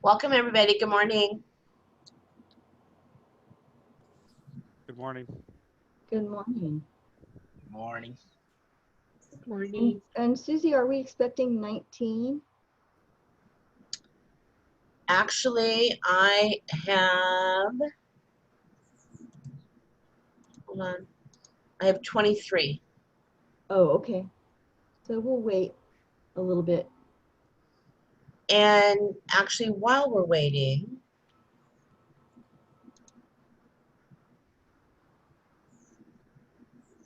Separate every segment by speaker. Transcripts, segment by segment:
Speaker 1: Welcome, everybody. Good morning.
Speaker 2: Good morning.
Speaker 3: Good morning.
Speaker 4: Good morning.
Speaker 1: Good morning.
Speaker 3: And Susie, are we expecting 19?
Speaker 1: Actually, I have, hold on, I have 23.
Speaker 3: Oh, okay. So we'll wait a little bit.
Speaker 1: And actually, while we're waiting,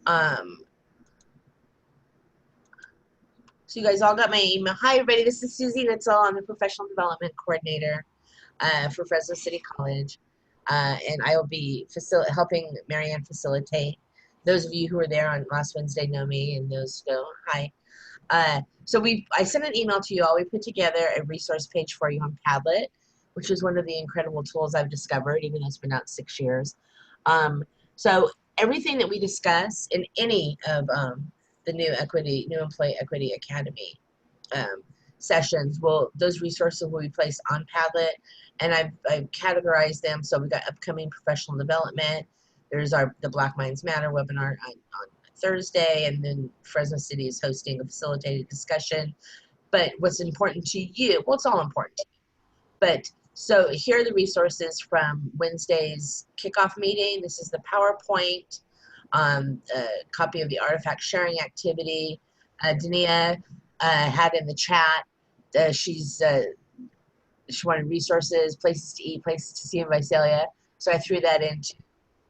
Speaker 1: so you guys all got my email. Hi, everybody. This is Susie Nitzel. I'm the Professional Development Coordinator for Fresno City College. And I will be helping Marianne facilitate. Those of you who were there on last Wednesday know me, and those go, hi. So I sent an email to you all. We put together a resource page for you on Padlet, which is one of the incredible tools I've discovered, even though it's been out 6 years. So everything that we discuss in any of the new Employee Equity Academy sessions, those resources will be placed on Padlet, and I've categorized them. So we've got upcoming professional development. There's the Black Minds Matter webinar on Thursday, and then Fresno City is hosting a facilitated discussion. But what's important to you, well, it's all important to you, but so here are the resources from Wednesday's kickoff meeting. This is the PowerPoint, a copy of the artifact sharing activity. Dania had in the chat, she wanted resources, places to eat, places to see in Visalia, so I threw that in too.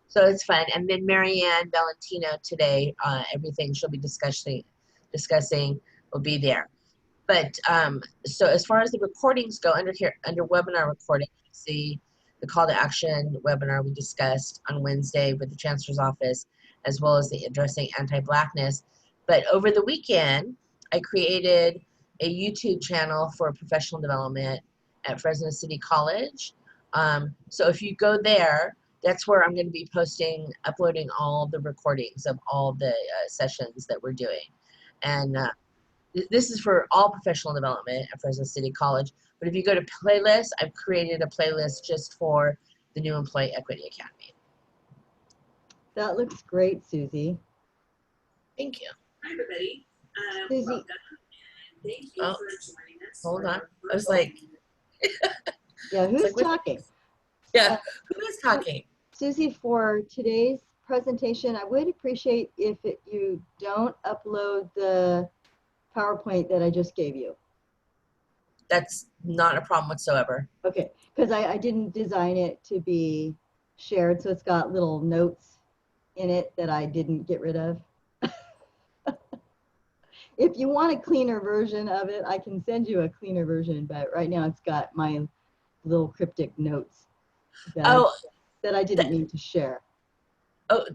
Speaker 1: So it's fun. And then Marianne Valentino today, everything she'll be discussing will be there. But so as far as the recordings go, under webinar recording, you see the call to action webinar we discussed on Wednesday with the Chancellor's Office, as well as the addressing anti-Blackness. But over the weekend, I created a YouTube channel for professional development at Fresno City College. So if you go there, that's where I'm going to be uploading all the recordings of all the sessions that we're doing. And this is for all professional development at Fresno City College. But if you go to playlists, I've created a playlist just for the new Employee Equity Academy.
Speaker 3: That looks great, Susie.
Speaker 1: Thank you.
Speaker 5: Hi, everybody.
Speaker 3: Susie.
Speaker 5: Welcome. Thank you for joining us.
Speaker 1: Hold on. I was like,
Speaker 3: yeah, who's
Speaker 1: like,
Speaker 3: talking?
Speaker 1: Yeah, who is talking?
Speaker 3: Susie, for today's presentation, I would appreciate if you don't upload the PowerPoint that I just gave you.
Speaker 1: That's not a problem whatsoever.
Speaker 3: Okay, because I didn't design it to be shared, so it's got little notes in it that I didn't get rid of. If you want a cleaner version of it, I can send you a cleaner version, but right now it's got my little cryptic notes that I didn't mean to share.
Speaker 1: Oh,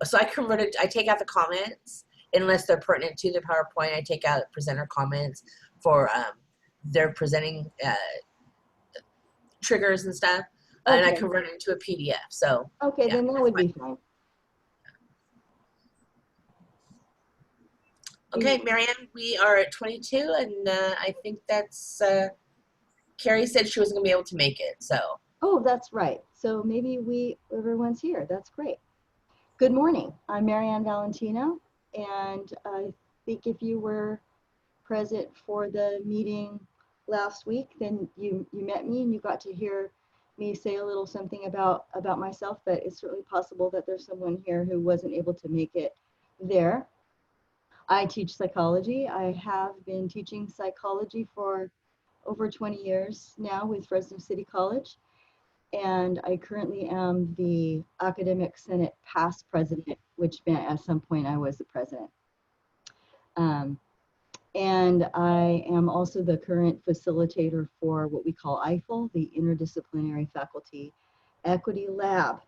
Speaker 1: so I take out the comments unless they're pertinent to the PowerPoint. I take out presenter comments for their presenting triggers and stuff, okay. And I convert it into a PDF. So
Speaker 3: okay, yeah, then that would be fine.
Speaker 1: Okay, Marianne, we are at 22, and I think that's Carrie said she wasn't gonna be able to make it. So.
Speaker 3: Oh, that's right. So maybe everyone's here. That's great. Good morning. I'm Marianne Valentino, and I think if you were present for the meeting last week, then you met me and you got to hear me say a little something about myself, but it's certainly possible that there's someone here who wasn't able to make it there. I teach psychology. I have been teaching psychology for over 20 years now with Fresno City College. And I currently am the Academic Senate past president, which meant at some point I was the president. And I am also the current facilitator for what we call IFEL, the Interdisciplinary Faculty Equity Lab.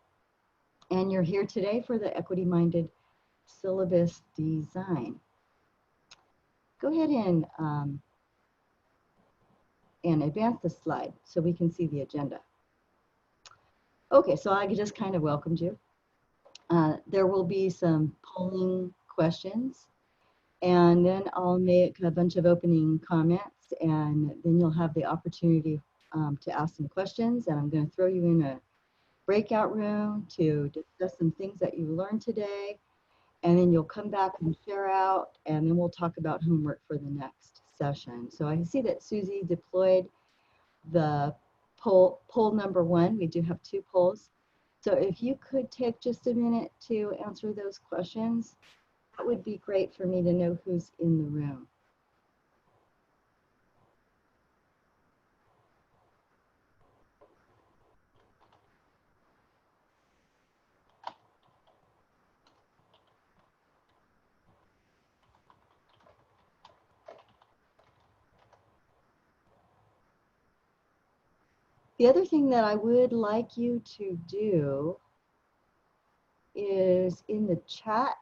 Speaker 3: And you're here today for the equity-minded syllabus design. Go ahead and advance the slide so we can see the agenda. Okay, so I just kind of welcomed you. There will be some polling questions, and then I'll make a bunch of opening comments, and then you'll have the opportunity to ask some questions, and I'm going to throw you in a breakout room to discuss some things that you learned today, and then you'll come back and share out, and then we'll talk about homework for the next session. So I see that Susie deployed the poll number 1. We do have 2 polls. So if you could take just a minute to answer those questions, that would be great for me to know who's in the room. The other thing that I would like you to do is in the chat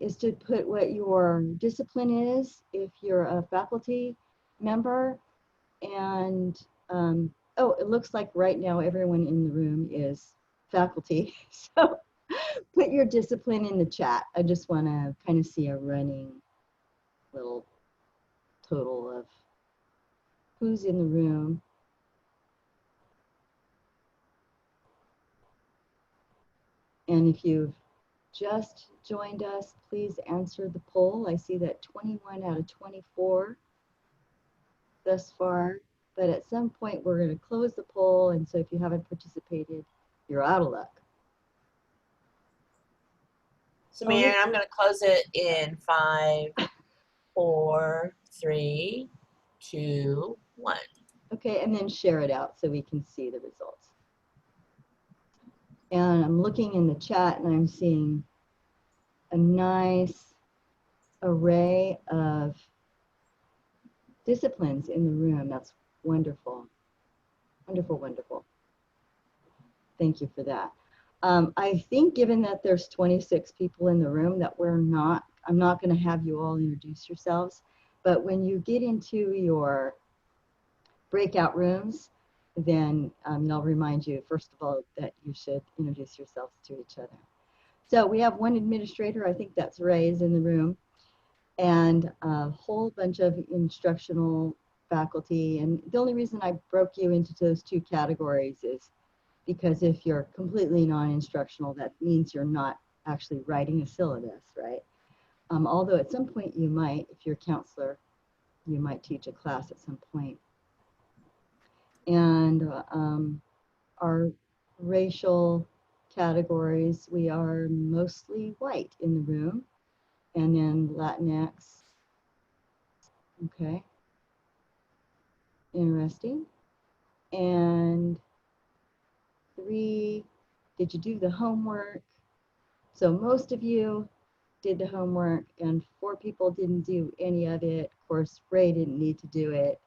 Speaker 3: is to put what your discipline is if you're a faculty member. And oh, it looks like right now everyone in the room is faculty. So put your discipline in the chat. I just want to kind of see a running little total of who's in the room. And if you've just joined us, please answer the poll. I see that 21 out of 24 thus far, but at some point we're going to close the poll, and so if you haven't participated, you're out of luck.
Speaker 1: So Marianne, I'm going to close it in 5, 4, 3, 2, 1.
Speaker 3: Okay, and then share it out so we can see the results. And I'm looking in the chat and I'm seeing a nice array of disciplines in the room. That's wonderful. Wonderful, wonderful. Thank you for that. I think given that there's 26 people in the room that I'm not going to have you all introduce yourselves, but when you get into your breakout rooms, then I'll remind you, first of all, that you should introduce yourselves to each other. So we have one administrator, I think that's Ray, is in the room, and a whole bunch of instructional faculty. And the only reason I broke you into those 2 categories is because if you're completely non-instructional, that means you're not actually writing a syllabus, right? Although at some point you might, if you're a counselor, you might teach a class at some point. And our racial categories, we are mostly white in the room, and then Latinx. Okay, interesting. And 3, did you do the homework? So most of you did the homework, and 4 people didn't do any of it. Of course, Ray didn't need to do it.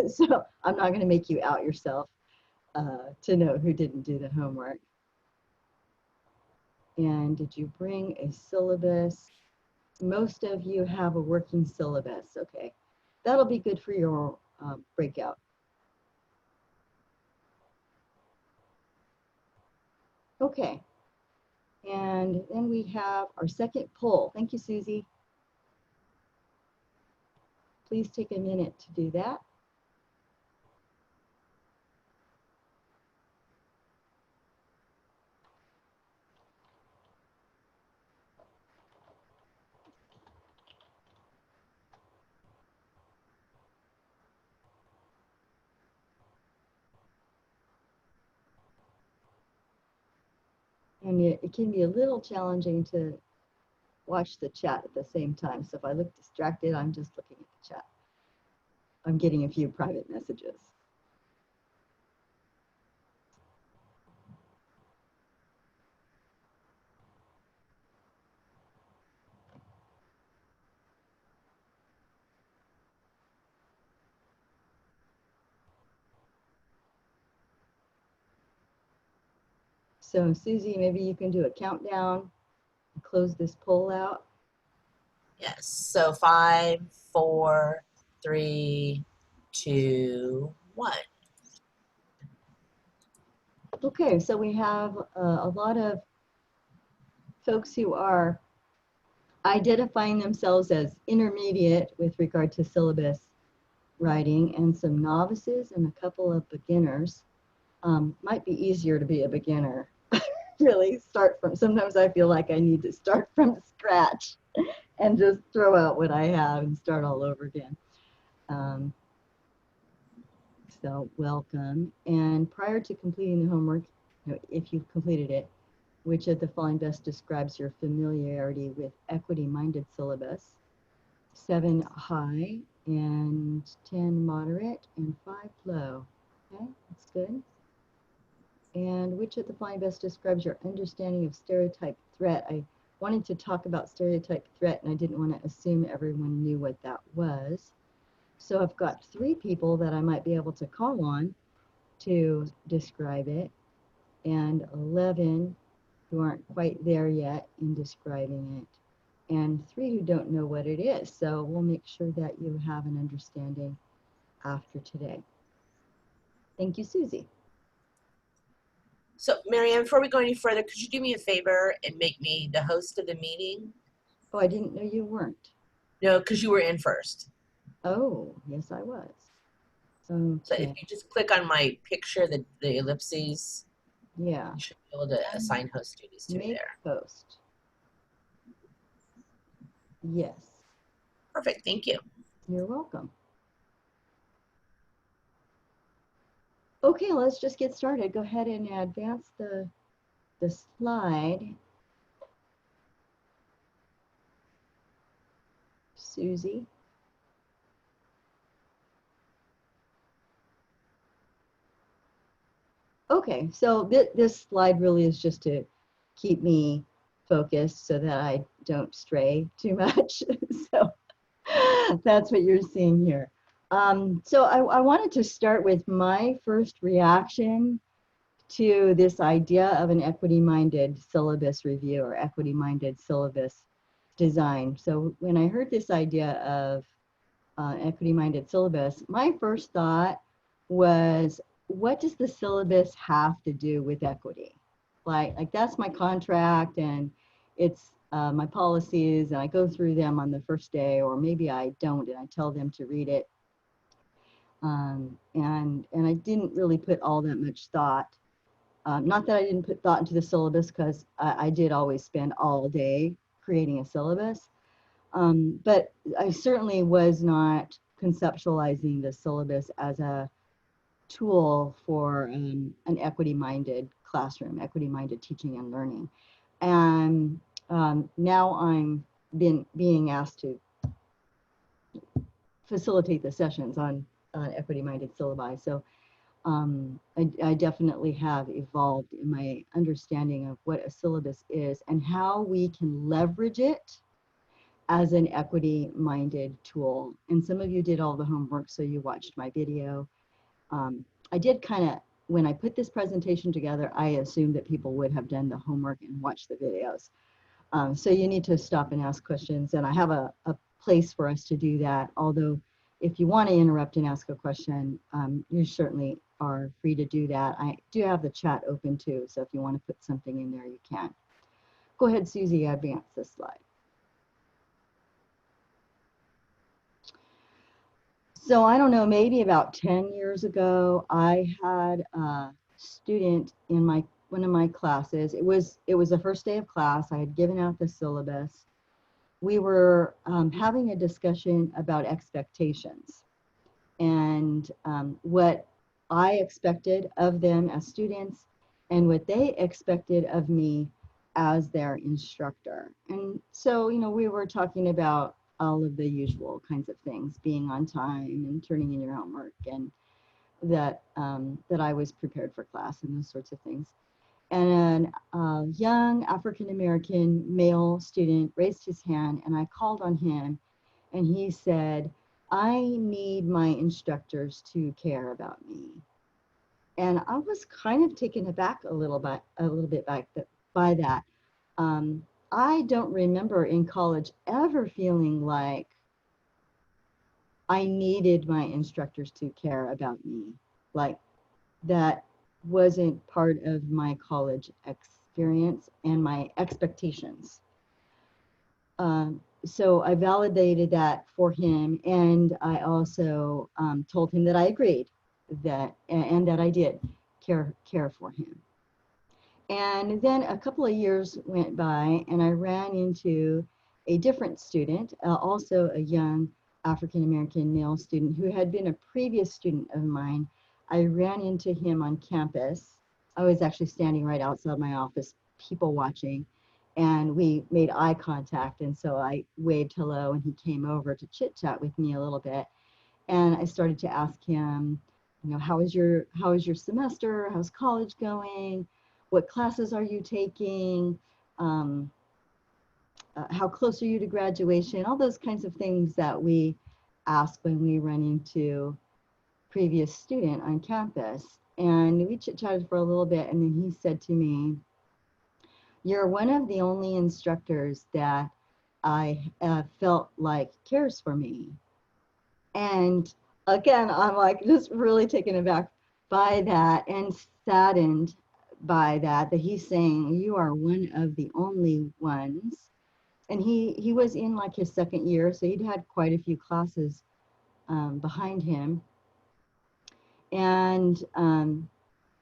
Speaker 3: So I'm not going to make you out yourself to know who didn't do the homework. And did you bring a syllabus? Most of you have a working syllabus. Okay, that'll be good for your breakout. Okay, and then we have our second poll. Thank you, Susie. Please take a minute to do that. And it can be a little challenging to watch the chat at the same time. So if I look distracted, I'm just looking at the chat. I'm getting a few private messages. So Susie, maybe you can do a countdown and close this poll out.
Speaker 1: Yes. So 5, 4, 3, 2, 1.
Speaker 3: Okay, so we have a lot of folks who are identifying themselves as intermediate with regard to syllabus. writing, and some novices and a couple of beginners. Might be easier to be a beginner. Really start from, sometimes I feel like I need to start from scratch and just throw out what I have and start all over again. So welcome. And prior to completing the homework, if you've completed it, which of the following best describes your familiarity with equity-minded syllabus? 7 high and 10 moderate and 5 low. Okay, that's good. And which of the following best describes your understanding of stereotype threat? I wanted to talk about stereotype threat, and I didn't want to assume everyone knew what that was. So I've got 3 people that I might be able to call on to describe it, and 11 who aren't quite there yet in describing it, and 3 who don't know what it is. So we'll make sure that you have an understanding after today. Thank you, Susie.
Speaker 1: So, Marianne, before we go any further, could you do me a favor and make me the host of the meeting?
Speaker 3: Oh, I didn't know you weren't.
Speaker 1: No, because you were in first.
Speaker 3: Oh, yes, I was.
Speaker 1: So if
Speaker 3: Okay,
Speaker 1: you just click on my picture, the ellipses,
Speaker 3: yeah.
Speaker 1: you should be able to assign host duties to
Speaker 3: Make
Speaker 1: there.
Speaker 3: post. Yes,
Speaker 1: Perfect, thank you.
Speaker 3: you're welcome. Okay, let's just get started. Go ahead and advance the slide. Susie. Okay, so this slide really is just to keep me focused so that I don't stray too much. So that's what you're seeing here. So I wanted to start with my first reaction to this idea of an equity-minded syllabus review or equity-minded syllabus design. So when I heard this idea of equity-minded syllabus, my first thought was, what does the syllabus have to do with equity? Like that's my contract, and it's my policies, and I go through them on the first day, or maybe I don't, and I tell them to read it. And I didn't really put all that much thought. Not that I didn't put thought into the syllabus, because I did always spend all day creating a syllabus. But I certainly was not conceptualizing the syllabus as a tool for an equity-minded classroom, equity-minded teaching and learning. And now I'm being asked to facilitate the sessions on equity-minded syllabi. So I definitely have evolved in my understanding of what a syllabus is and how we can leverage it as an equity-minded tool. And some of you did all the homework, so you watched my video. I did kind of, when I put this presentation together, I assumed that people would have done the homework and watched the videos. So you need to stop and ask questions, and I have a place for us to do that. Although if you want to interrupt and ask a question, you certainly are free to do that. I do have the chat open too, so if you want to put something in there, you can. Go ahead, Susie, advance this slide. So I don't know, maybe about 10 years ago, I had a student in one of my classes. It was the first day of class. I had given out the syllabus. We were having a discussion about expectations and what I expected of them as students and what they expected of me as their instructor. And so, we were talking about all of the usual kinds of things, being on time and turning in your homework, and that I was prepared for class and those sorts of things. And a young African-American male student raised his hand, and I called on him, and he said, "I need my instructors to care about me." And I was kind of taken aback a little bit by that. I don't remember in college ever feeling like I needed my instructors to care about me. Like that wasn't part of my college experience and my expectations. so I validated that for him, and I also told him that I agreed that and that I did care for him. And then a couple of years went by, and I ran into a different student, also a young African-American male student who had been a previous student of mine. I ran into him on campus. I was actually standing right outside my office, people watching, and we made eye contact. And so I waved hello, and he came over to chit chat with me a little bit. And I started to ask him, you know, how is your semester? How's college going? What classes are you taking? How close are you to graduation? All those kinds of things that we ask when we run into previous student on campus. And we chit-chatted for a little bit, and then he said to me, "You're one of the only instructors that I felt like cares for me." And again, I'm like just really taken aback by that and saddened by that he's saying you are one of the only ones. And he was in like his second year, so he'd had quite a few classes behind him. And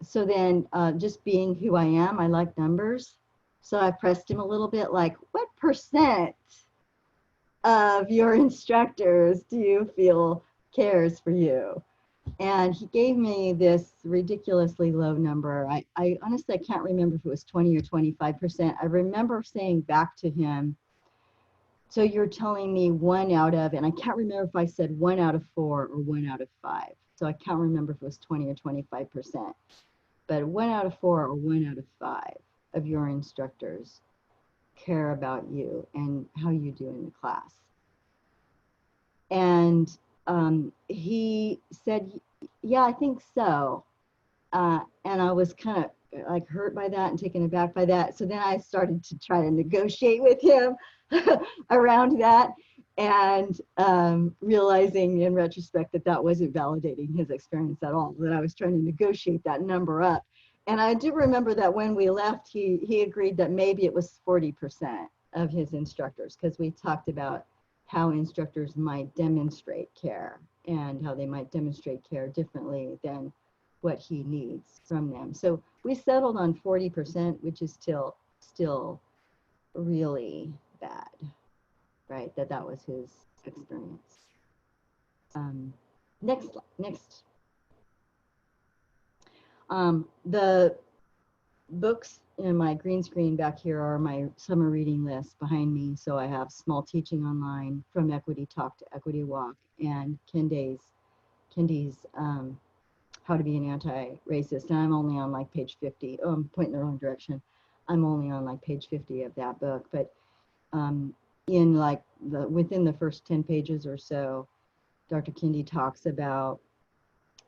Speaker 3: so then just being who I am, I like numbers. So I pressed him a little bit like, what % of your instructors do you feel cares for you? And he gave me this ridiculously low number. I honestly, I can't remember if it was 20 or 25%. I remember saying back to him, so you're telling me 1 out of, and I can't remember if I said 1 out of 4 or 1 out of 5. So I can't remember if it was 20 or 25%, but 1 out of 4 or 1 out of 5 of your instructors care about you and how you do in the class. And he said, yeah, I think so. And I was kind of like hurt by that and taken aback by that. So then I started to try to negotiate with him around that, and realizing in retrospect that that wasn't validating his experience at all, that I was trying to negotiate that number up. And I do remember that when we left, he agreed that maybe it was 40% of his instructors, because we talked about how instructors might demonstrate care and how they might demonstrate care differently than what he needs from them. So we settled on 40%, which is still really bad, right? That was his experience. Next. The books in my green screen back here are my summer reading list behind me. So I have Small Teaching Online, From Equity Talk to Equity Walk, and Kendi's How to Be an Anti-Racist. And I'm only on like page 50. Oh, I'm pointing the wrong direction. I'm only on like page 50 of that book. But in like within the first 10 pages or so, Dr. Kendi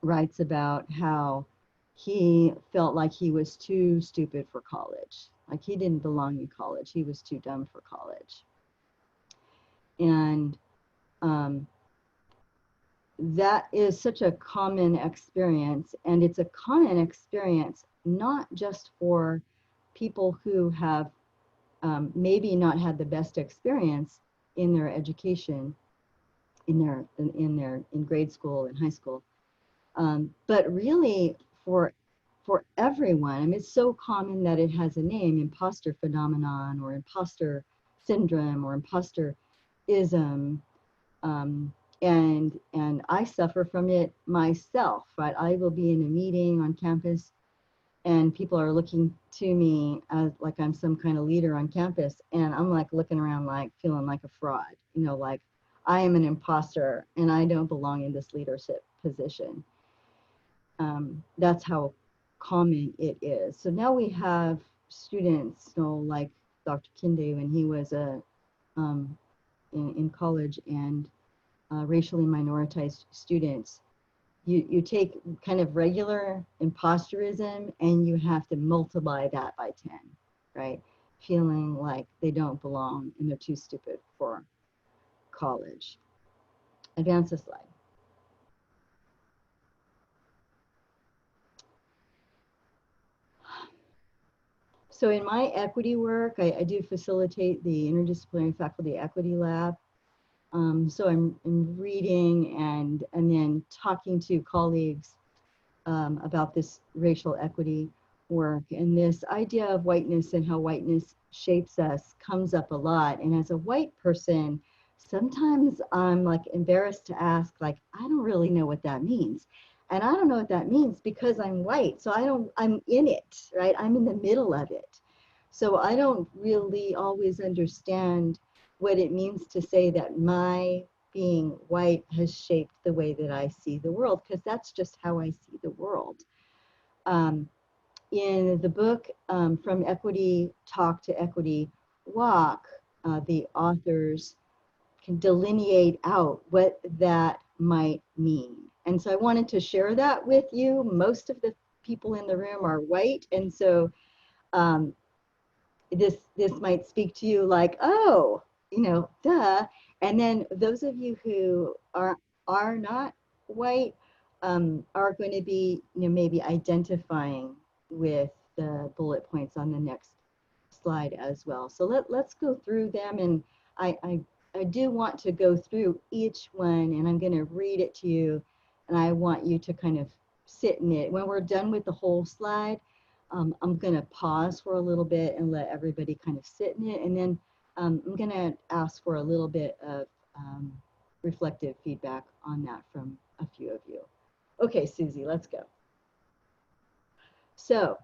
Speaker 3: writes about how he felt like he was too stupid for college. Like he didn't belong in college. He was too dumb for college. And that is such a common experience. And it's a common experience, not just for people who have maybe not had the best experience in their education, in grade school and high school, but really for everyone. I mean, it's so common that it has a name: imposter phenomenon, or imposter syndrome, or imposterism. And I suffer from it myself, right? I will be in a meeting on campus and people are looking to me as like I'm some kind of leader on campus, and I'm like looking around like feeling like a fraud, you know, like I am an imposter and I don't belong in this leadership position. That's how common it is. So now we have students, you know, like Dr. Kinde when he was in college, and racially minoritized students. You take kind of regular imposterism and you have to multiply that by 10, right? Feeling like they don't belong and they're too stupid for college. Advance the slide. So in my equity work, I do facilitate the Interdisciplinary Faculty Equity Lab. So I'm reading and then talking to colleagues about this racial equity work. And this idea of whiteness and how whiteness shapes us comes up a lot. And as a white person, sometimes I'm like embarrassed to ask, like, I don't really know what that means. And I don't know what that means because I'm white. So I'm in it, right? I'm in the middle of it. So I don't really always understand what it means to say that my being white has shaped the way that I see the world, because that's just how I see the world. In the book, From Equity Talk to Equity Walk, the authors can delineate out what that might mean. And so I wanted to share that with you. Most of the people in the room are white, and so this might speak to you like, oh, you know, duh. And then those of you who are not white are going to be, you know, maybe identifying with the bullet points on the next slide as well. So let's go through them, and I do want to go through each one, and I'm going to read it to you, and I want you to kind of sit in it. When we're done with the whole slide, I'm going to pause for a little bit and let everybody kind of sit in it, and then I'm going to ask for a little bit of reflective feedback on that from a few of you. Okay, Susie, let's go. So,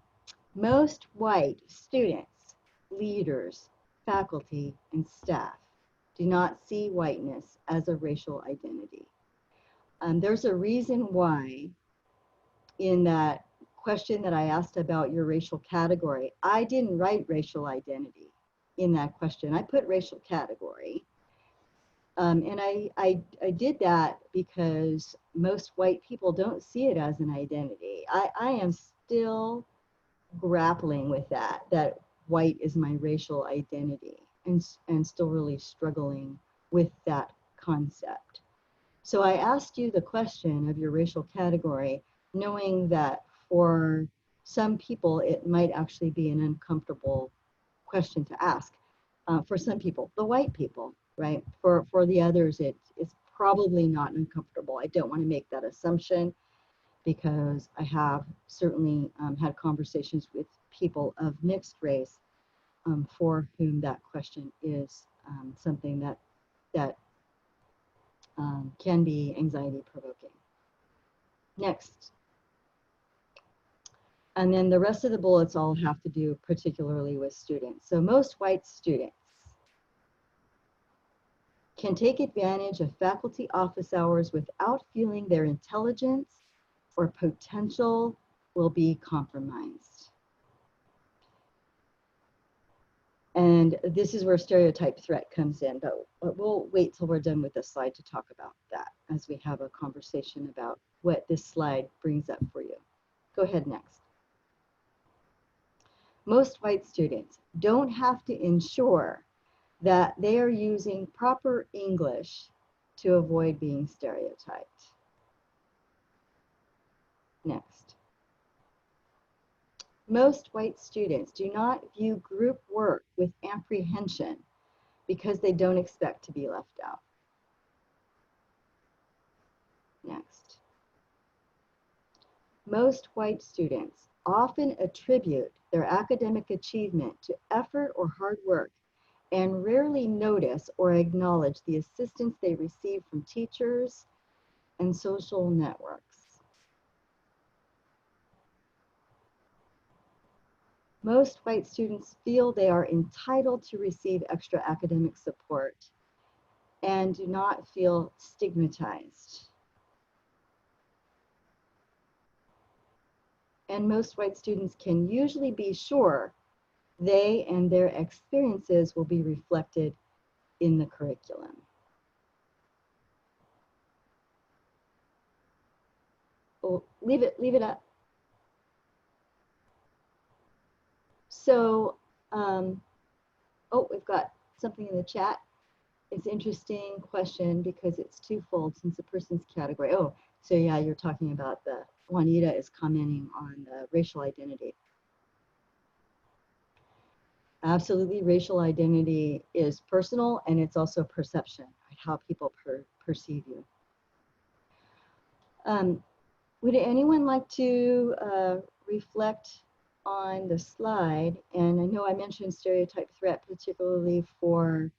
Speaker 3: most white students, leaders, faculty, and staff do not see whiteness as a racial identity. There's a reason why in that question that I asked about your racial category, I didn't write racial identity in that question. I put racial category. And I did that because most white people don't see it as an identity. I am still grappling with that white is my racial identity, and still really struggling with that concept. So I asked you the question of your racial category, knowing that for some people, it might actually be an uncomfortable question to ask. For some people, the white people, right? For the others, it's probably not uncomfortable. I don't want to make that assumption, because I have certainly had conversations with people of mixed race for whom that question is something that can be anxiety provoking. Next. And then the rest of the bullets all have to do particularly with students. So most white students can take advantage of faculty office hours without feeling their intelligence or potential will be compromised. And this is where stereotype threat comes in, but we'll wait till we're done with this slide to talk about that as we have a conversation about what this slide brings up for you. Go ahead next. Most white students don't have to ensure that they are using proper English to avoid being stereotyped. Next. Most white students do not view group work with apprehension because they don't expect to be left out. Next. Most white students often attribute their academic achievement to effort or hard work and rarely notice or acknowledge the assistance they receive from teachers and social networks. Most white students feel they are entitled to receive extra academic support and do not feel stigmatized. And most white students can usually be sure they and their experiences will be reflected in the curriculum. Oh, leave it up. So, oh, we've got something in the chat. It's an interesting question because it's twofold since the person's category. Oh, so yeah, you're talking about Juanita is commenting on the racial identity. Absolutely, racial identity is personal, and it's also perception, right? How people perceive you. Would anyone like to reflect on the slide? And I know I mentioned stereotype threat, particularly for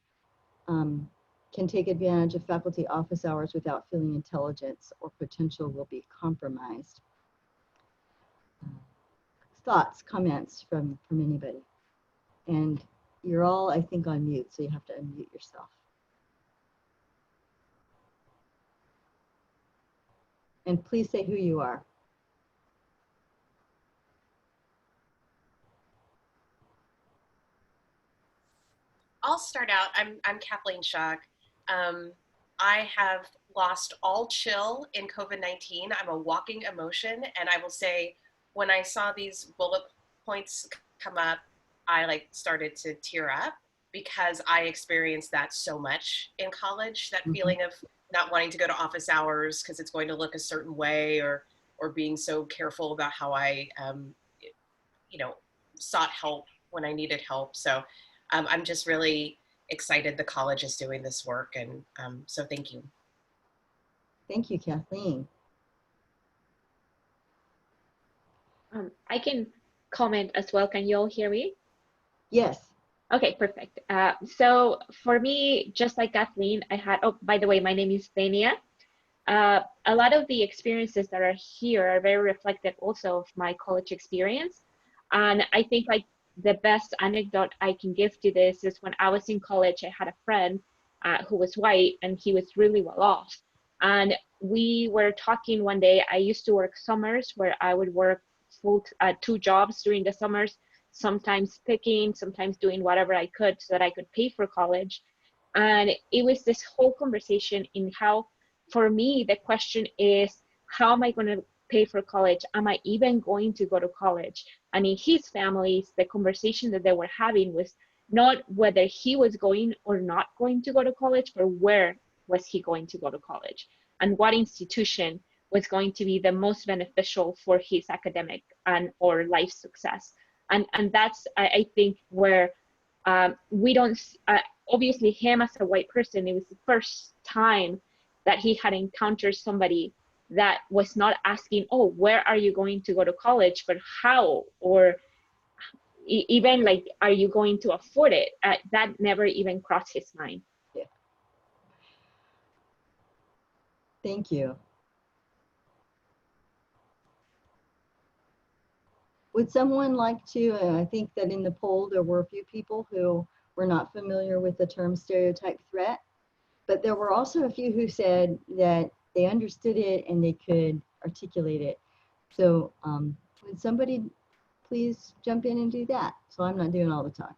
Speaker 3: can take advantage of faculty office hours without feeling intelligence or potential will be compromised. Thoughts, comments from anybody? And you're all, I think, on mute, so you have to unmute yourself. And please say who you are.
Speaker 4: I'll start out. I'm Kathleen Schock. I have lost all chill in COVID-19. I'm a walking emotion, and I will say, when I saw these bullet points come up, I started to tear up because I experienced that so much in college. That feeling of not wanting to go to office hours because it's going to look a certain way, or being so careful about how I, sought help when I needed help. So. I'm just really excited the college is doing this work, and so thank you.
Speaker 3: Thank you, Kathleen.
Speaker 6: I can comment as well. Can you all hear me?
Speaker 3: Yes.
Speaker 6: Okay, perfect. So for me, just like Kathleen, I had, oh, by the way, my name is Thania. A lot of the experiences that are here are very reflective also of my college experience. And I think the best anecdote I can give to this is when I was in college, I had a friend who was white, and he was really well off. And we were talking one day. I used to work summers where I would work two jobs during the summers, sometimes picking, sometimes doing whatever I could so that I could pay for college. And it was this whole conversation in how, for me, the question is, how am I going to pay for college? Am I even going to go to college? And in his families, the conversation that they were having was not whether he was going or not going to go to college, but where was he going to go to college, and what institution was going to be the most beneficial for his academic and or life success. And that's, I think, where we don't, obviously him as a white person, it was the first time that he had encountered somebody that was not asking, oh, where are you going to go to college, but how, or even are you going to afford it? That never even crossed his mind.
Speaker 3: Yeah. Thank you. Would someone like to, I think that in the poll, there were a few people who were not familiar with the term stereotype threat, but there were also a few who said that they understood it and they could articulate it. So would somebody please jump in and do that, so I'm not doing all the talking?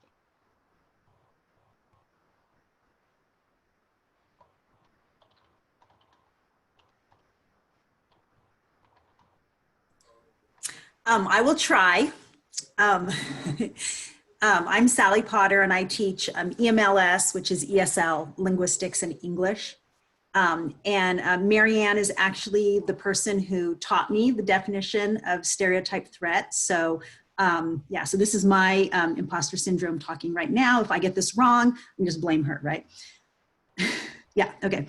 Speaker 7: I will try. I'm Sally Potter, and I teach EMLS, which is ESL, Linguistics and English. And Marianne is actually the person who taught me the definition of stereotype threat. So yeah, so this is my imposter syndrome talking right now. If I get this wrong, I just blame her, right? Yeah, okay.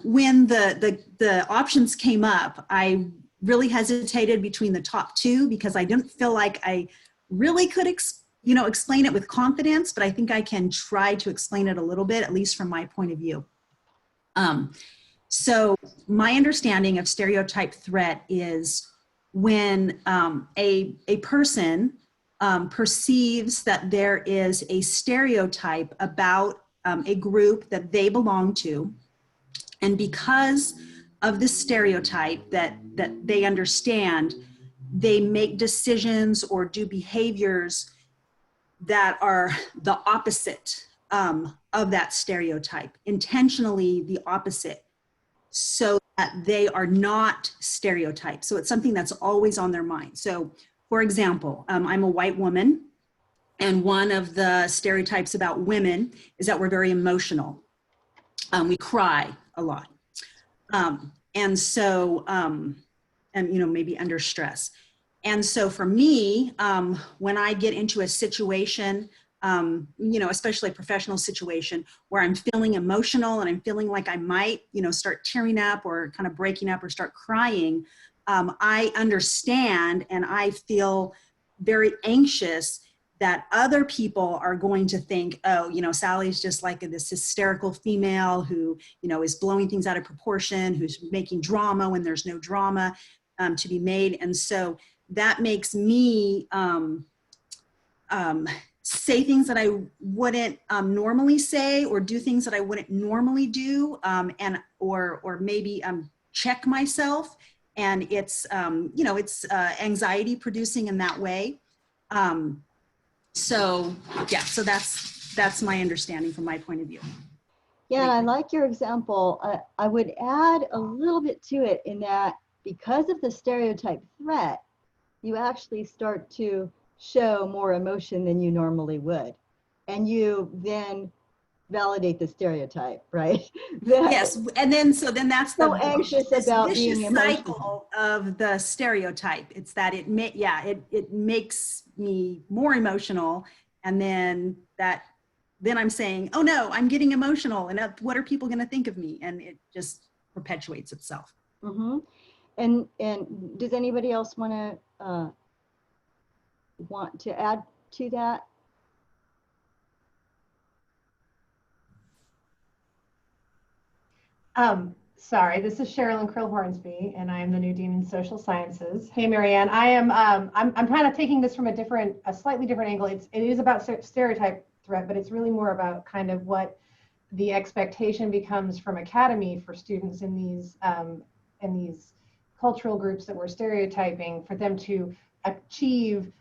Speaker 7: When the options came up, I really hesitated between the top two because I didn't feel like I really could explain it with confidence, but I think I can try to explain it a little bit, at least from my point of view. So my understanding of stereotype threat is when a person perceives that there is a stereotype about a group that they belong to, and because of this stereotype that they understand, they make decisions or do behaviors that are the opposite of that stereotype, intentionally the opposite, so that they are not stereotyped. So it's something that's always on their mind. So for example, I'm a white woman, and one of the stereotypes about women is that we're very emotional. We cry a lot. And so, and maybe under stress. And so for me, when I get into a situation, you know, especially a professional situation where I'm feeling emotional and I'm feeling like I might, you know, start tearing up or kind of breaking up or start crying, I understand and I feel very anxious that other people are going to think, oh, you know, Sally's just like this hysterical female who, you know, is blowing things out of proportion, who's making drama when there's no drama to be made. And so that makes me say things that I wouldn't normally say, or do things that I wouldn't normally do, and or maybe check myself. And it's you know, it's anxiety producing in that way. So yeah, so that's my understanding from my point of view.
Speaker 3: Yeah, I like your example. I would add a little bit to it in that because of the stereotype threat, you actually start to show more emotion than you normally would. And you then validate the stereotype, right?
Speaker 7: Yes, and then so then that's
Speaker 3: So
Speaker 7: the
Speaker 3: anxious
Speaker 7: this
Speaker 3: about
Speaker 7: vicious
Speaker 3: being emotional.
Speaker 7: cycle of the stereotype. It's that it makes me more emotional, and then I'm saying, oh no, I'm getting emotional, and what are people going to think of me? And it just perpetuates itself.
Speaker 3: Mm-hmm. And does anybody else want to add to that?
Speaker 8: Sorry, this is Sherilyn Krill-Hornsby, and I am the new Dean in Social Sciences. Hey, Marianne, I'm kind of taking this from a slightly different angle. It is about stereotype threat, but it's really more about kind of what the expectation becomes from academy for students in these cultural groups that we're stereotyping, for them to achieve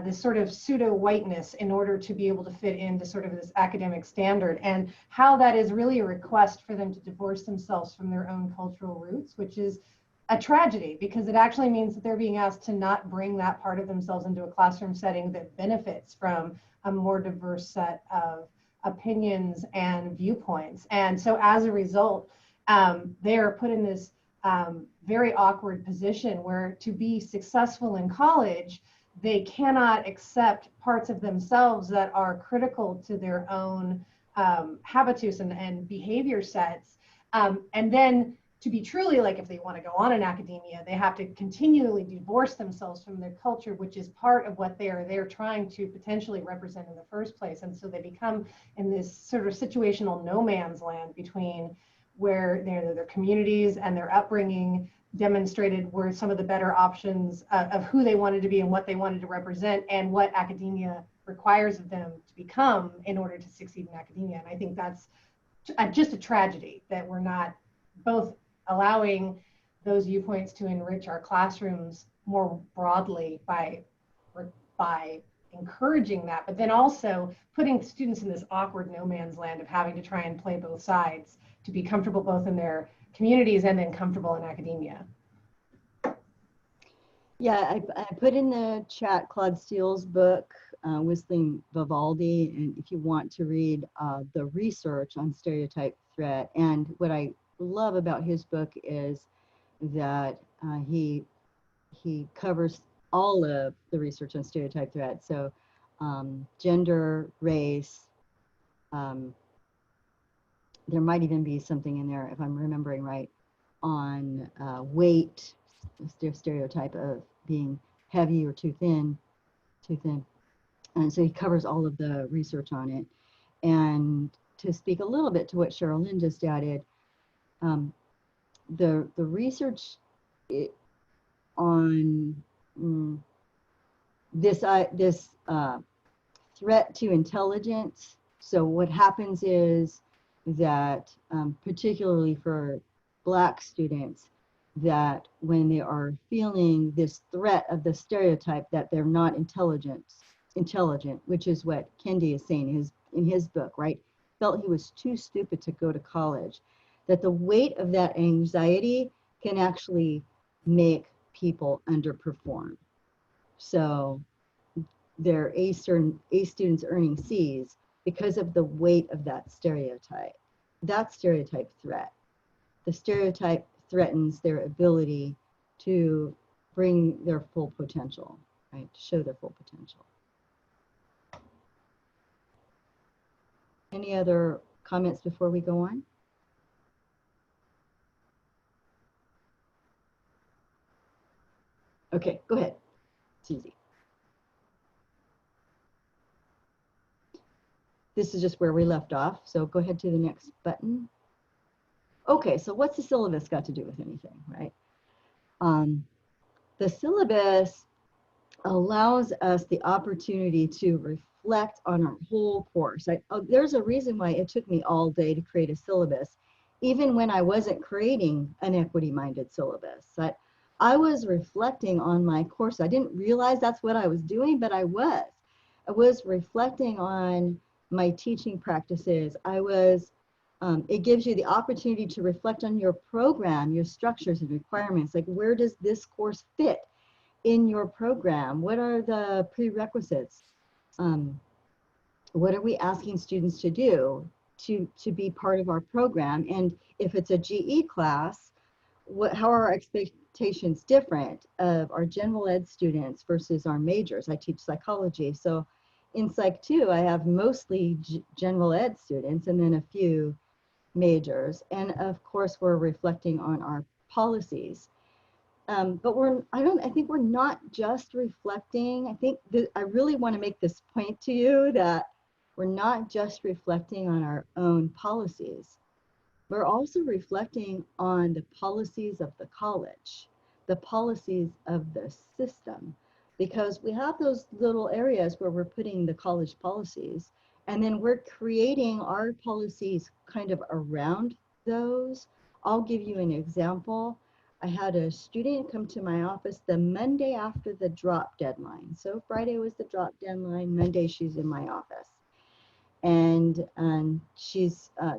Speaker 8: this sort of pseudo-whiteness in order to be able to fit into sort of this academic standard, and how that is really a request for them to divorce themselves from their own cultural roots, which is a tragedy, because it actually means that they're being asked to not bring that part of themselves into a classroom setting that benefits from a more diverse set of opinions and viewpoints. And so as a result, they are put in this very awkward position where, to be successful in college, they cannot accept parts of themselves that are critical to their own habitus and behavior sets. And then to be truly, like, if they want to go on in academia, they have to continually divorce themselves from their culture, which is part of what they're trying to potentially represent in the first place. And so they become in this sort of situational no man's land between where their communities and their upbringing demonstrated were some of the better options of who they wanted to be and what they wanted to represent, and what academia requires of them to become in order to succeed in academia. And I think that's just a tragedy that we're not both allowing those viewpoints to enrich our classrooms more broadly by encouraging that, but then also putting students in this awkward no man's land of having to try and play both sides to be comfortable both in their communities and then comfortable in academia.
Speaker 3: Yeah, I put in the chat Claude Steele's book, Whistling Vivaldi, and if you want to read the research on stereotype threat. And what I love about his book is that he covers all of the research on stereotype threat. So gender, race, there might even be something in there, if I'm remembering right, on weight, stereotype of being heavy or too thin. And so he covers all of the research on it. And to speak a little bit to what Sherilyn just added, the research on this threat to intelligence. So what happens is that particularly for Black students, that when they are feeling this threat of the stereotype that they're not intelligent, which is what Kendi is saying in his book, right? Felt he was too stupid to go to college, that the weight of that anxiety can actually make people underperform. So they're A students earning C's because of the weight of that stereotype. That stereotype threat. The stereotype threatens their ability to bring their full potential, right? To show their full potential. Any other comments before we go on? Okay, go ahead, Susie. This is just where we left off, so go ahead to the next button. Okay, so what's the syllabus got to do with anything, right? The syllabus allows us the opportunity to reflect on our whole course. There's a reason why it took me all day to create a syllabus, even when I wasn't creating an equity-minded syllabus. I was reflecting on my course. I didn't realize that's what I was doing, but I was. I was reflecting on my teaching practices. It gives you the opportunity to reflect on your program, your structures and requirements. Like, where does this course fit in your program? What are the prerequisites? What are we asking students to do to be part of our program? And if it's a GE class, how are our expectations different of our general ed students versus our majors? I teach psychology. So in Psych 2, I have mostly general ed students and then a few majors. And of course, we're reflecting on our policies. But I think we're not just reflecting. I think that I really want to make this point to you that we're not just reflecting on our own policies. We're also reflecting on the policies of the college, the policies of the system, because we have those little areas where we're putting the college policies, and then we're creating our policies kind of around those. I'll give you an example. I had a student come to my office the Monday after the drop deadline. So Friday was the drop deadline, Monday she's in my office. And she's a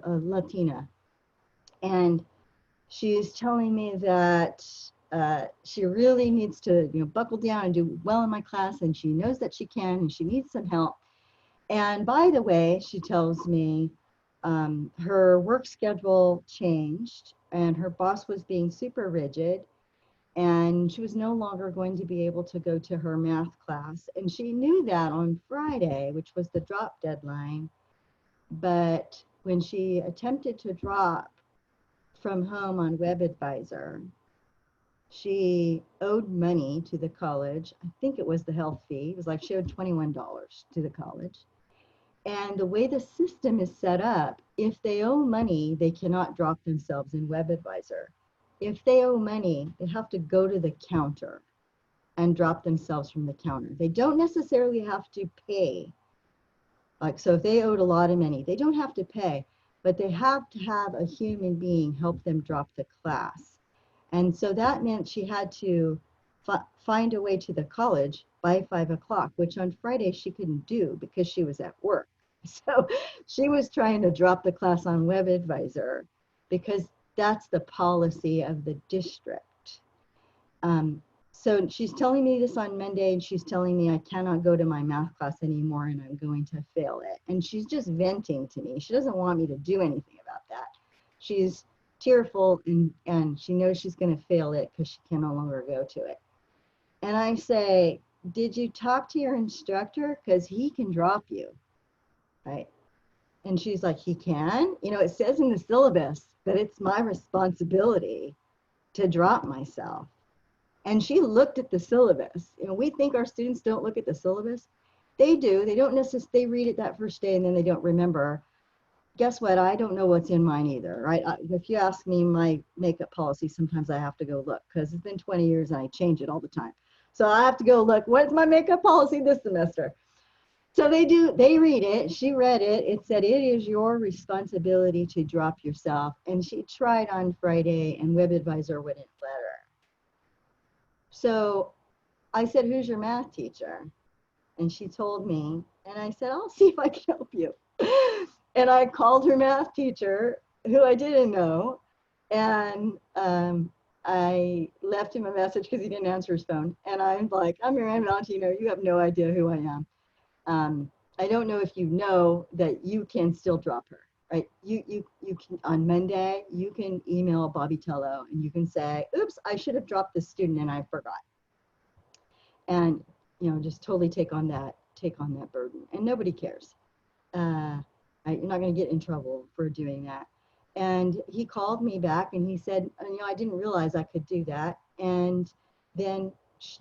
Speaker 3: Latina. And she's telling me that she really needs to buckle down and do well in my class, and she knows that she can, and she needs some help. And by the way, she tells me her work schedule changed and her boss was being super rigid and she was no longer going to be able to go to her math class. And she knew that on Friday, which was the drop deadline. But when she attempted to drop from home on WebAdvisor, she owed money to the college. I think it was the health fee. It was like she owed $21 to the college. And the way the system is set up, if they owe money, they cannot drop themselves in WebAdvisor. If they owe money, they have to go to the counter and drop themselves from the counter. They don't necessarily have to pay. Like, so if they owed a lot of money, they don't have to pay, but they have to have a human being help them drop the class. And so that meant she had to find a way to the college by 5 o'clock, which on Friday she couldn't do because she was at work. So she was trying to drop the class on WebAdvisor because that's the policy of the district. So she's telling me this on Monday, and she's telling me I cannot go to my math class anymore and I'm going to fail it. And she's just venting to me. She doesn't want me to do anything about that. She's tearful and she knows she's going to fail it because she can no longer go to it. And I say, did you talk to your instructor? Because he can drop you, right? And she's like, he can? It says in the syllabus that it's my responsibility to drop myself. And she looked at the syllabus. We think our students don't look at the syllabus. They do. They don't necessarily, they read it that first day and then they don't remember. Guess what? I don't know what's in mine either, right? If you ask me my makeup policy, sometimes I have to go look because it's been 20 years and I change it all the time. So I have to go look, what's my makeup policy this semester? So they read it, she read it, it said it is your responsibility to drop yourself. And she tried on Friday and WebAdvisor wouldn't let her. So I said, who's your math teacher? And she told me, and I said, I'll see if I can help you. And I called her math teacher, who I didn't know, and I left him a message because he didn't answer his phone. And I'm like, I'm Marianne Valentino, you have no idea who I am. I don't know if you know that you can still drop her. right? You can, on Monday, you can email Bobby Tello and you can say, oops, I should have dropped this student and I forgot. And, you know, just totally take on that burden, and nobody cares. You're not going to get in trouble for doing that. And he called me back and he said, you know, I didn't realize I could do that. And then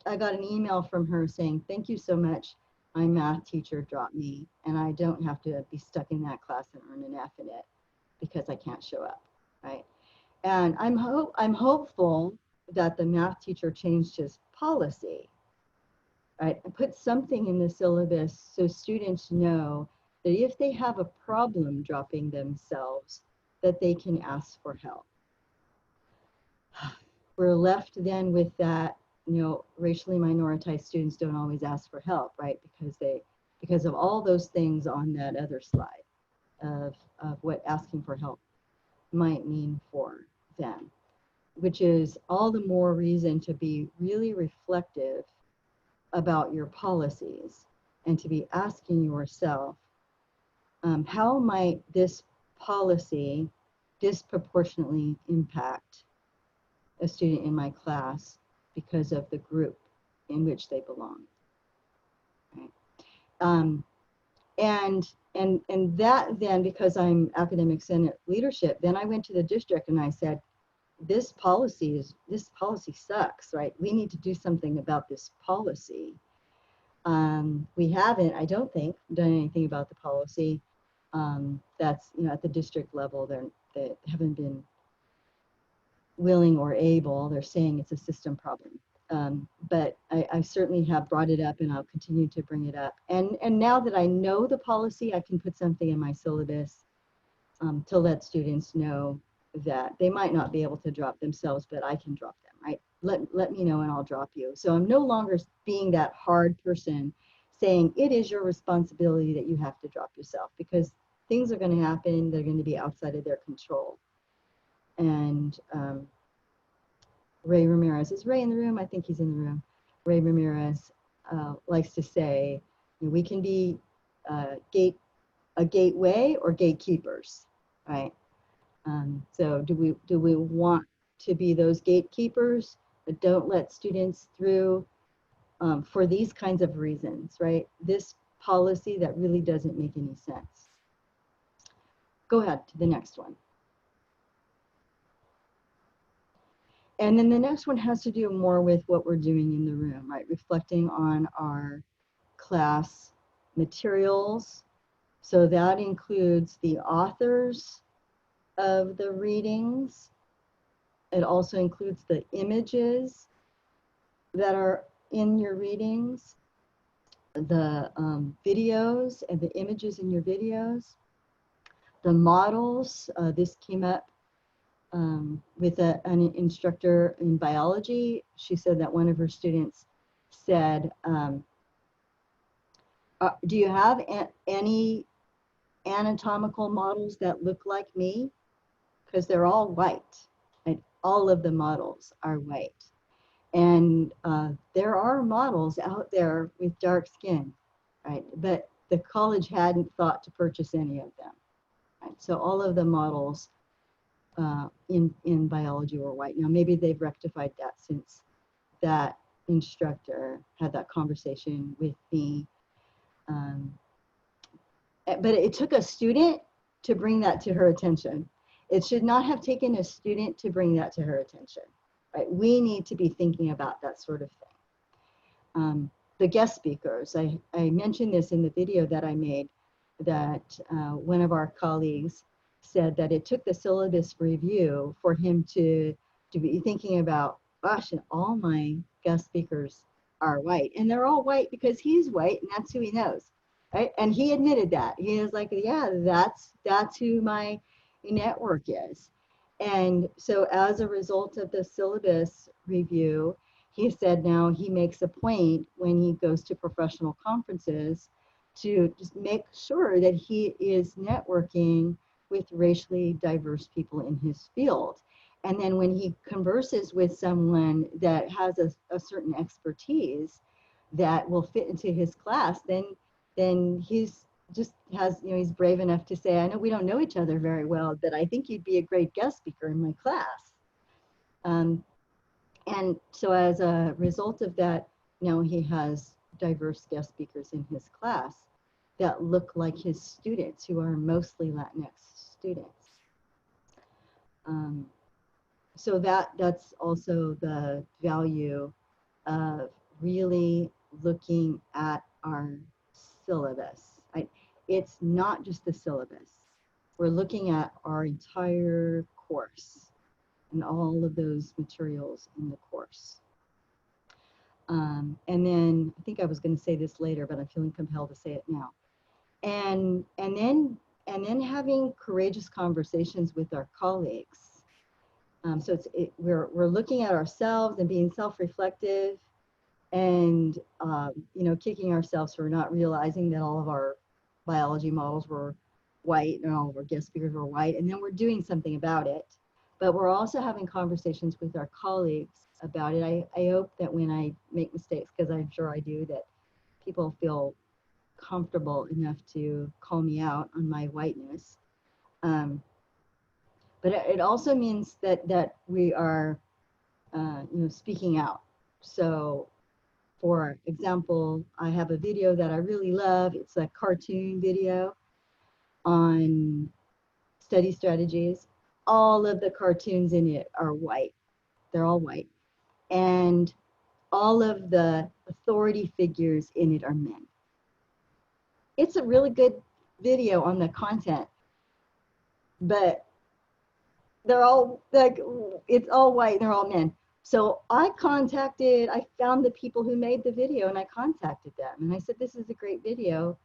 Speaker 3: I got an email from her saying, thank you so much. My math teacher dropped me and I don't have to be stuck in that class and earn an F in it because I can't show up, right? And I'm hopeful that the math teacher changed his policy, right? And put something in the syllabus so students know that if they have a problem dropping themselves, that they can ask for help. We're left then with that, you know, racially minoritized students don't always ask for help, right? Because of all those things on that other slide of what asking for help might mean for them, which is all the more reason to be really reflective about your policies and to be asking yourself, how might this policy disproportionately impact a student in my class because of the group in which they belong, right? And that then, because I'm academic senate leadership, then I went to the district and I said, this policy sucks, right? We need to do something about this policy. We haven't, I don't think, done anything about the policy. That's, you know, at the district level, they haven't been willing or able. They're saying it's a system problem. But I certainly have brought it up and I'll continue to bring it up. And now that I know the policy, I can put something in my syllabus to let students know that they might not be able to drop themselves, but I can drop them, right? Let me know and I'll drop you. So I'm no longer being that hard person saying it is your responsibility that you have to drop yourself, because things are going to happen. They're going to be outside of their control. And Ray Ramirez, is Ray in the room? I think he's in the room. Ray Ramirez likes to say, we can be a gateway or gatekeepers, right? So do we want to be those gatekeepers that don't let students through for these kinds of reasons, right? This policy that really doesn't make any sense. Go ahead to the next one. And then the next one has to do more with what we're doing in the room, right? Reflecting on our class materials. So that includes the authors of the readings. It also includes the images that are in your readings, the videos and the images in your videos, the models. This came up with an instructor in biology. She said that one of her students said, do you have any anatomical models that look like me? Because they're all white, and all of the models are white. And there are models out there with dark skin, right? But the college hadn't thought to purchase any of them, right? So all of the models in biology were white. Now maybe they've rectified that since that instructor had that conversation with me. But it took a student to bring that to her attention. It should not have taken a student to bring that to her attention, right? We need to be thinking about that sort of thing. The guest speakers, I mentioned this in the video that I made, that one of our colleagues said that it took the syllabus review for him to be thinking about, gosh, and all my guest speakers are white. And they're all white because he's white and that's who he knows, right? And he admitted that. He was like, yeah, that's who my network is. And so as a result of the syllabus review, he said now he makes a point when he goes to professional conferences to just make sure that he is networking with racially diverse people in his field. And then when he converses with someone that has a certain expertise that will fit into his class, then he's just has, you know, he's brave enough to say, I know we don't know each other very well, but I think you'd be a great guest speaker in my class. And so as a result of that, now he has diverse guest speakers in his class that look like his students, who are mostly Latinx students. So that's also the value of really looking at our syllabus. It's not just the syllabus. We're looking at our entire course and all of those materials in the course. And then I think I was going to say this later, but I'm feeling compelled to say it now. And then having courageous conversations with our colleagues. So we're looking at ourselves and being self-reflective, and you know, kicking ourselves for not realizing that all of our biology models were white and all of our guest speakers were white, and then we're doing something about it. But we're also having conversations with our colleagues about it. I hope that when I make mistakes, because I'm sure I do, that people feel comfortable enough to call me out on my whiteness. But it also means that we are, you know, speaking out. So, for example, I have a video that I really love. It's a cartoon video on study strategies. All of the cartoons in it are white. They're all white. And all of the authority figures in it are men. It's a really good video on the content, but they're all like, it's all white and they're all men. So I found the people who made the video and I contacted them and I said, this is a great video,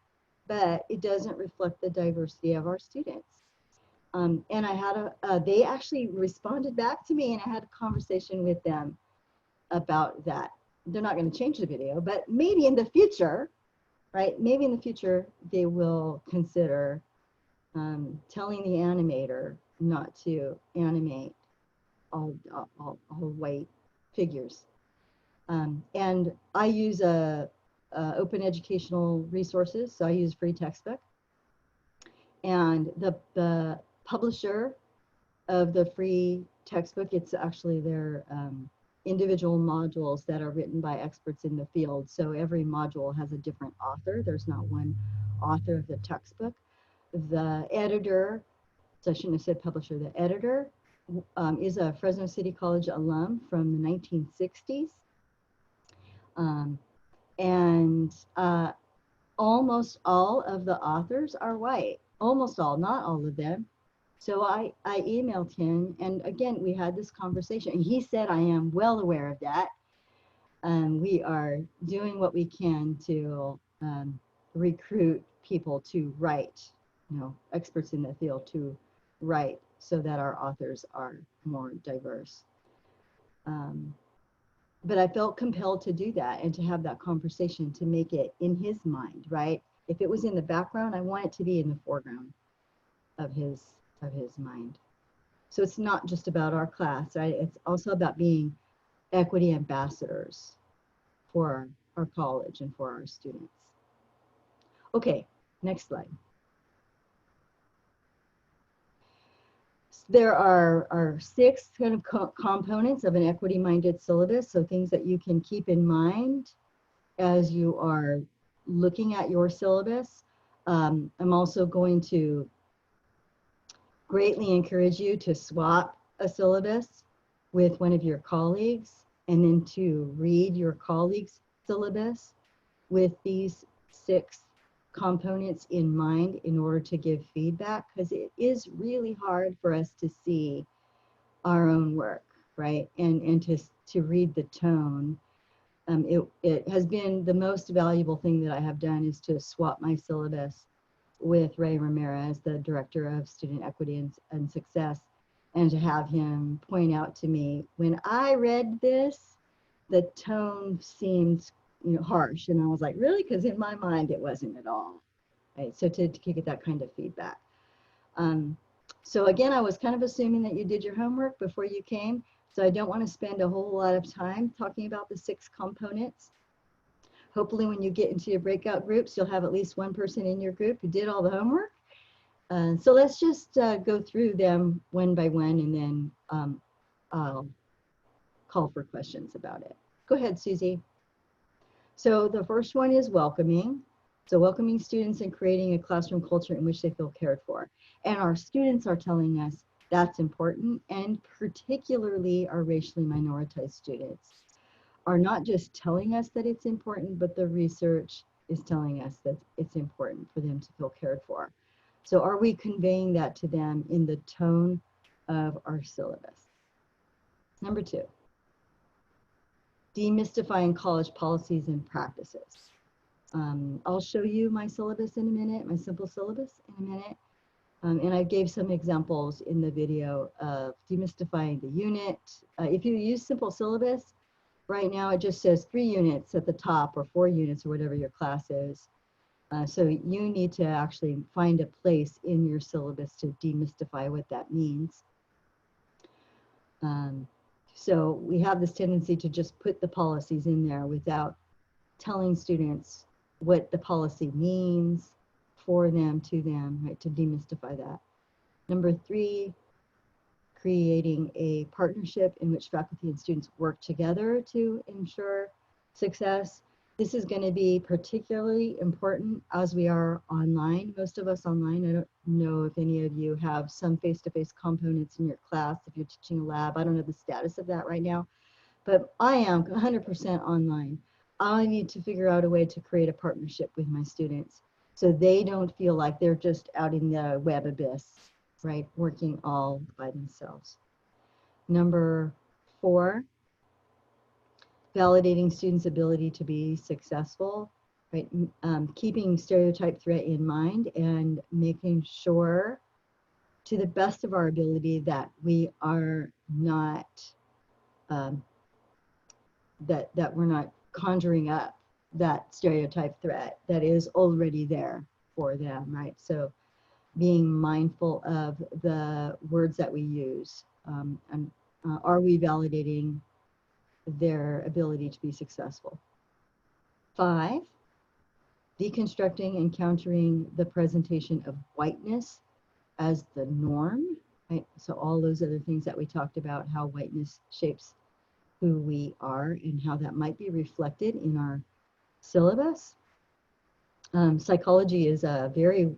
Speaker 3: but it doesn't reflect the diversity of our students. And I had they actually responded back to me, and I had a conversation with them about that. They're not going to change the video, but maybe in the future, right? Maybe in the future they will consider telling the animator not to animate all white figures. And I use open educational resources, so I use free textbook. And the publisher of the free textbook, it's actually their individual modules that are written by experts in the field. So every module has a different author. There's not one author of the textbook. The editor, so I shouldn't have said publisher, the editor is a Fresno City College alum from the 1960s. And almost all of the authors are white. Almost all, not all of them. So I emailed him, and again, we had this conversation. And he said, I am well aware of that. We are doing what we can to recruit people to write, you know, experts in the field to write so that our authors are more diverse. But I felt compelled to do that and to have that conversation to make it in his mind, right? If it was in the background, I want it to be in the foreground of his mind. So it's not just about our class, right? It's also about being equity ambassadors for our college and for our students. Okay, next slide. There are 6 kind of components of an equity-minded syllabus, so things that you can keep in mind as you are looking at your syllabus. I'm also going to greatly encourage you to swap a syllabus with one of your colleagues, and then to read your colleague's syllabus with these 6 components in mind in order to give feedback, because it is really hard for us to see our own work, right? And to read the tone. It has been the most valuable thing that I have done is to swap my syllabus with Ray Ramirez, the Director of Student Equity and Success, and to have him point out to me, when I read this, the tone seemed, you know, harsh. And I was like, really? Because in my mind, it wasn't at all. Right? So to get that kind of feedback. So again, I was kind of assuming that you did your homework before you came. So I don't want to spend a whole lot of time talking about the 6 components. Hopefully when you get into your breakout groups, you'll have at least one person in your group who did all the homework. So let's just go through them one by one, and then I'll call for questions about it. Go ahead, Susie. So the first one is welcoming. So welcoming students and creating a classroom culture in which they feel cared for. And our students are telling us that's important, and particularly our racially minoritized students are not just telling us that it's important, but the research is telling us that it's important for them to feel cared for. So are we conveying that to them in the tone of our syllabus? Number 2, demystifying college policies and practices. I'll show you my syllabus in a minute, my simple syllabus in a minute. And I gave some examples in the video of demystifying the unit. If you use simple syllabus, right now it just says 3 units at the top, or 4 units, or whatever your class is. So you need to actually find a place in your syllabus to demystify what that means. So we have this tendency to just put the policies in there without telling students what the policy means for them, to them, right, to demystify that. Number 3, creating a partnership in which faculty and students work together to ensure success. This is going to be particularly important as we are online, most of us online. I don't know if any of you have some face-to-face components in your class, if you're teaching a lab. I don't know the status of that right now, but I am 100% online. I need to figure out a way to create a partnership with my students so they don't feel like they're just out in the web abyss, right, working all by themselves. Number 4, validating students' ability to be successful, right? Keeping stereotype threat in mind and making sure to the best of our ability that we are not, that we're not conjuring up that stereotype threat that is already there for them, right? So being mindful of the words that we use, and are we validating their ability to be successful? 5, deconstructing and countering the presentation of whiteness as the norm, right? So all those other things that we talked about, how whiteness shapes who we are and how that might be reflected in our syllabus. Psychology is a very,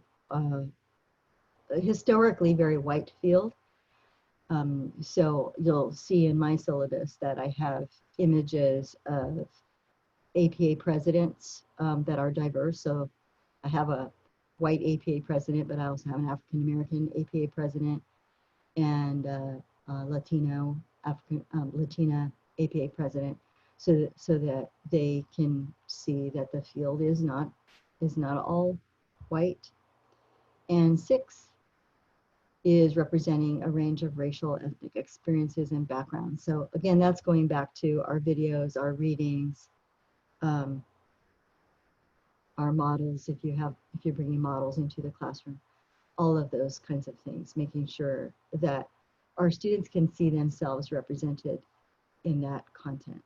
Speaker 3: historically very white field. So you'll see in my syllabus that I have images of APA presidents that are diverse. So I have a white APA president, but I also have an African American APA president and Latina APA president, so that they can see that the field is not all white. And 6 is representing a range of racial, ethnic experiences and backgrounds. So again, that's going back to our videos, our readings, our models, if you're bringing models into the classroom, all of those kinds of things, making sure that our students can see themselves represented in that content.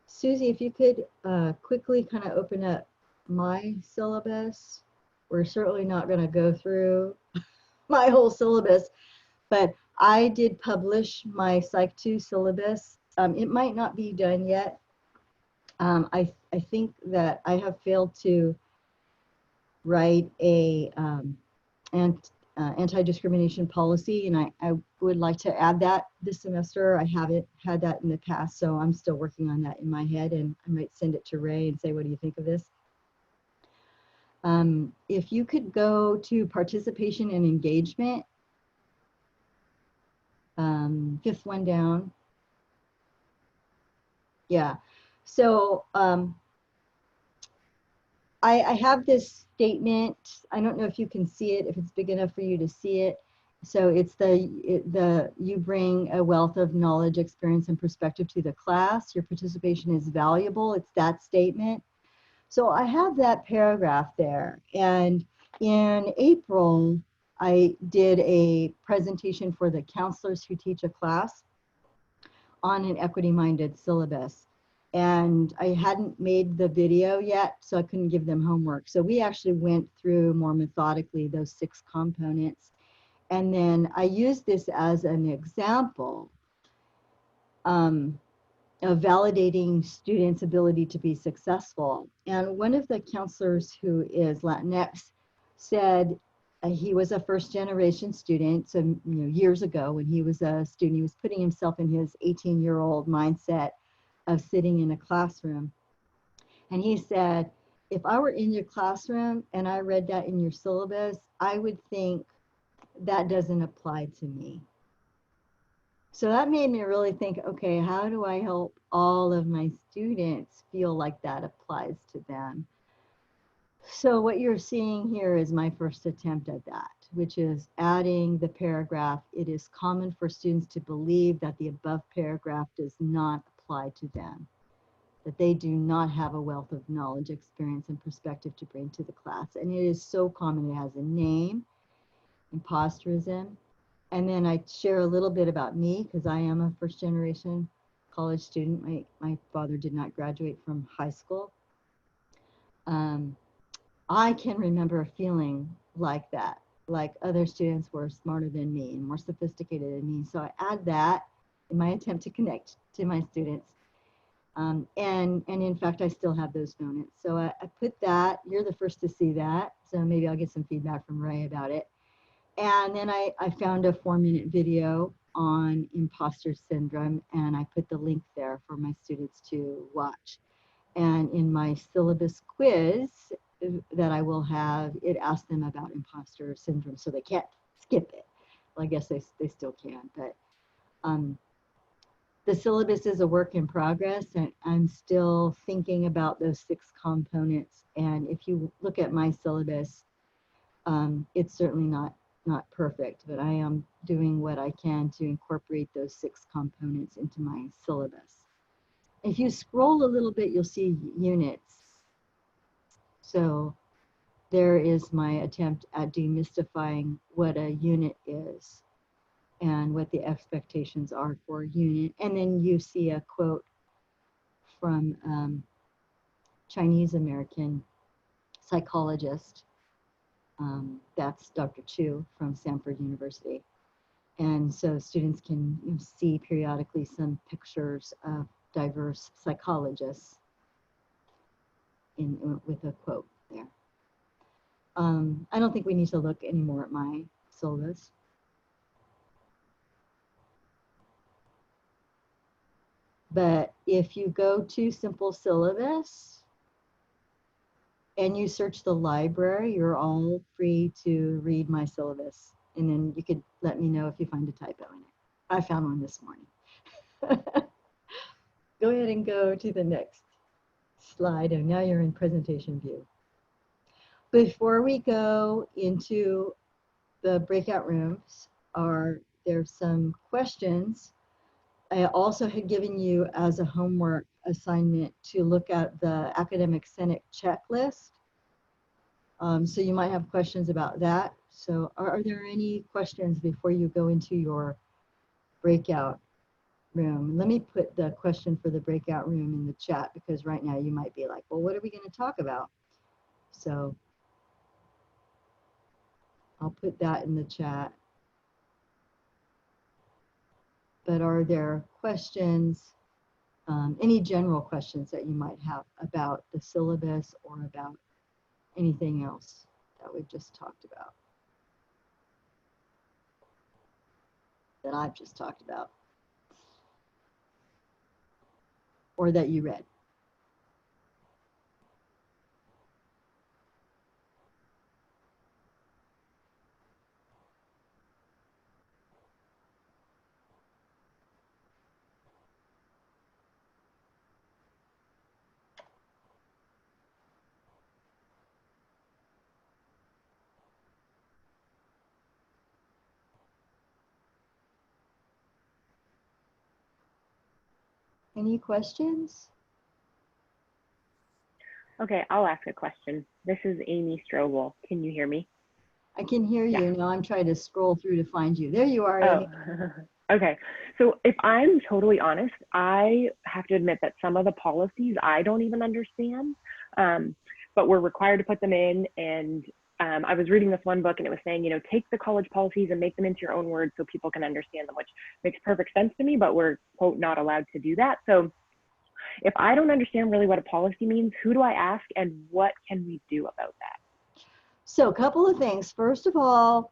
Speaker 3: Susie, if you could quickly kind of open up my syllabus. We're certainly not going to go through my whole syllabus, but I did publish my Psych 2 syllabus. It might not be done yet. I think that I have failed to write a anti-discrimination policy, and I would like to add that this semester. I haven't had that in the past, so I'm still working on that in my head, and I might send it to Ray and say, what do you think of this? If you could go to participation and engagement, 5th one down. Yeah, so I have this statement. I don't know if you can see it, if it's big enough for you to see it. So it's you bring a wealth of knowledge, experience, and perspective to the class. Your participation is valuable. It's that statement. So I have that paragraph there. And in April, I did a presentation for the counselors who teach a class on an equity-minded syllabus. And I hadn't made the video yet, so I couldn't give them homework. So we actually went through more methodically those 6 components. And then I used this as an example of validating students' ability to be successful. And one of the counselors who is Latinx said he was a first-generation student. So years ago when he was a student, he was putting himself in his 18-year-old mindset of sitting in a classroom. And he said, if I were in your classroom and I read that in your syllabus, I would think that doesn't apply to me. So that made me really think, okay, how do I help all of my students feel like that applies to them? So what you're seeing here is my first attempt at that, which is adding the paragraph. It is common for students to believe that the above paragraph does not apply to them, that they do not have a wealth of knowledge, experience, and perspective to bring to the class. And it is so common. It has a name, imposterism. And then I share a little bit about me because I am a first generation college student. My father did not graduate from high school. I can remember feeling like that, like other students were smarter than me and more sophisticated than me. So I add that in my attempt to connect to my students. And in fact, I still have those moments. So I put that, you're the first to see that. So maybe I'll get some feedback from Ray about it. And then I found a 4-minute video on imposter syndrome, and I put the link there for my students to watch. And in my syllabus quiz that I will have, it asks them about imposter syndrome, so they can't skip it. Well, I guess they still can, but the syllabus is a work in progress, and I'm still thinking about those 6 components. And if you look at my syllabus, it's certainly not perfect, but I am doing what I can to incorporate those 6 components into my syllabus. If you scroll a little bit, you'll see units. So there is my attempt at demystifying what a unit is and what the expectations are for a unit. And then you see a quote from Chinese American psychologist. That's Dr. Chu from Stanford University. And so students can see periodically some pictures of diverse psychologists with a quote there. I don't think we need to look anymore at my syllabus. But if you go to simple syllabus and you search the library, you're all free to read my syllabus. And then you could let me know if you find a typo in it. I found one this morning. Go ahead and go to the next slide. And now you're in presentation view. Before we go into the breakout rooms, there's some questions. I also had given you as a homework assignment to look at the academic Senate checklist. So you might have questions about that. So are there any questions before you go into your breakout room? Let me put the question for the breakout room in the chat, because right now you might be like, well, what are we going to talk about? So I'll put that in the chat. But are there questions, any general questions that you might have about the syllabus or about anything else that we've just talked about? That I've just talked about? Or that you read? Any questions?
Speaker 6: Okay, I'll ask a question. This is Amy Strobel. Can you hear me?
Speaker 3: I can hear you.
Speaker 6: Yeah.
Speaker 3: Now I'm trying to scroll through to find you. There you are,
Speaker 6: Oh,
Speaker 3: Amy.
Speaker 9: Okay, so if I'm totally honest, I have to admit that some of the policies I don't even understand, but we're required to put them in. And I was reading this one book and it was saying, you know, take the college policies and make them into your own words so people can understand them, which makes perfect sense to me, but we're, quote, not allowed to do that. So if I don't understand really what a policy means, who do I ask and what can we do about that?
Speaker 3: So a couple of things. First of all,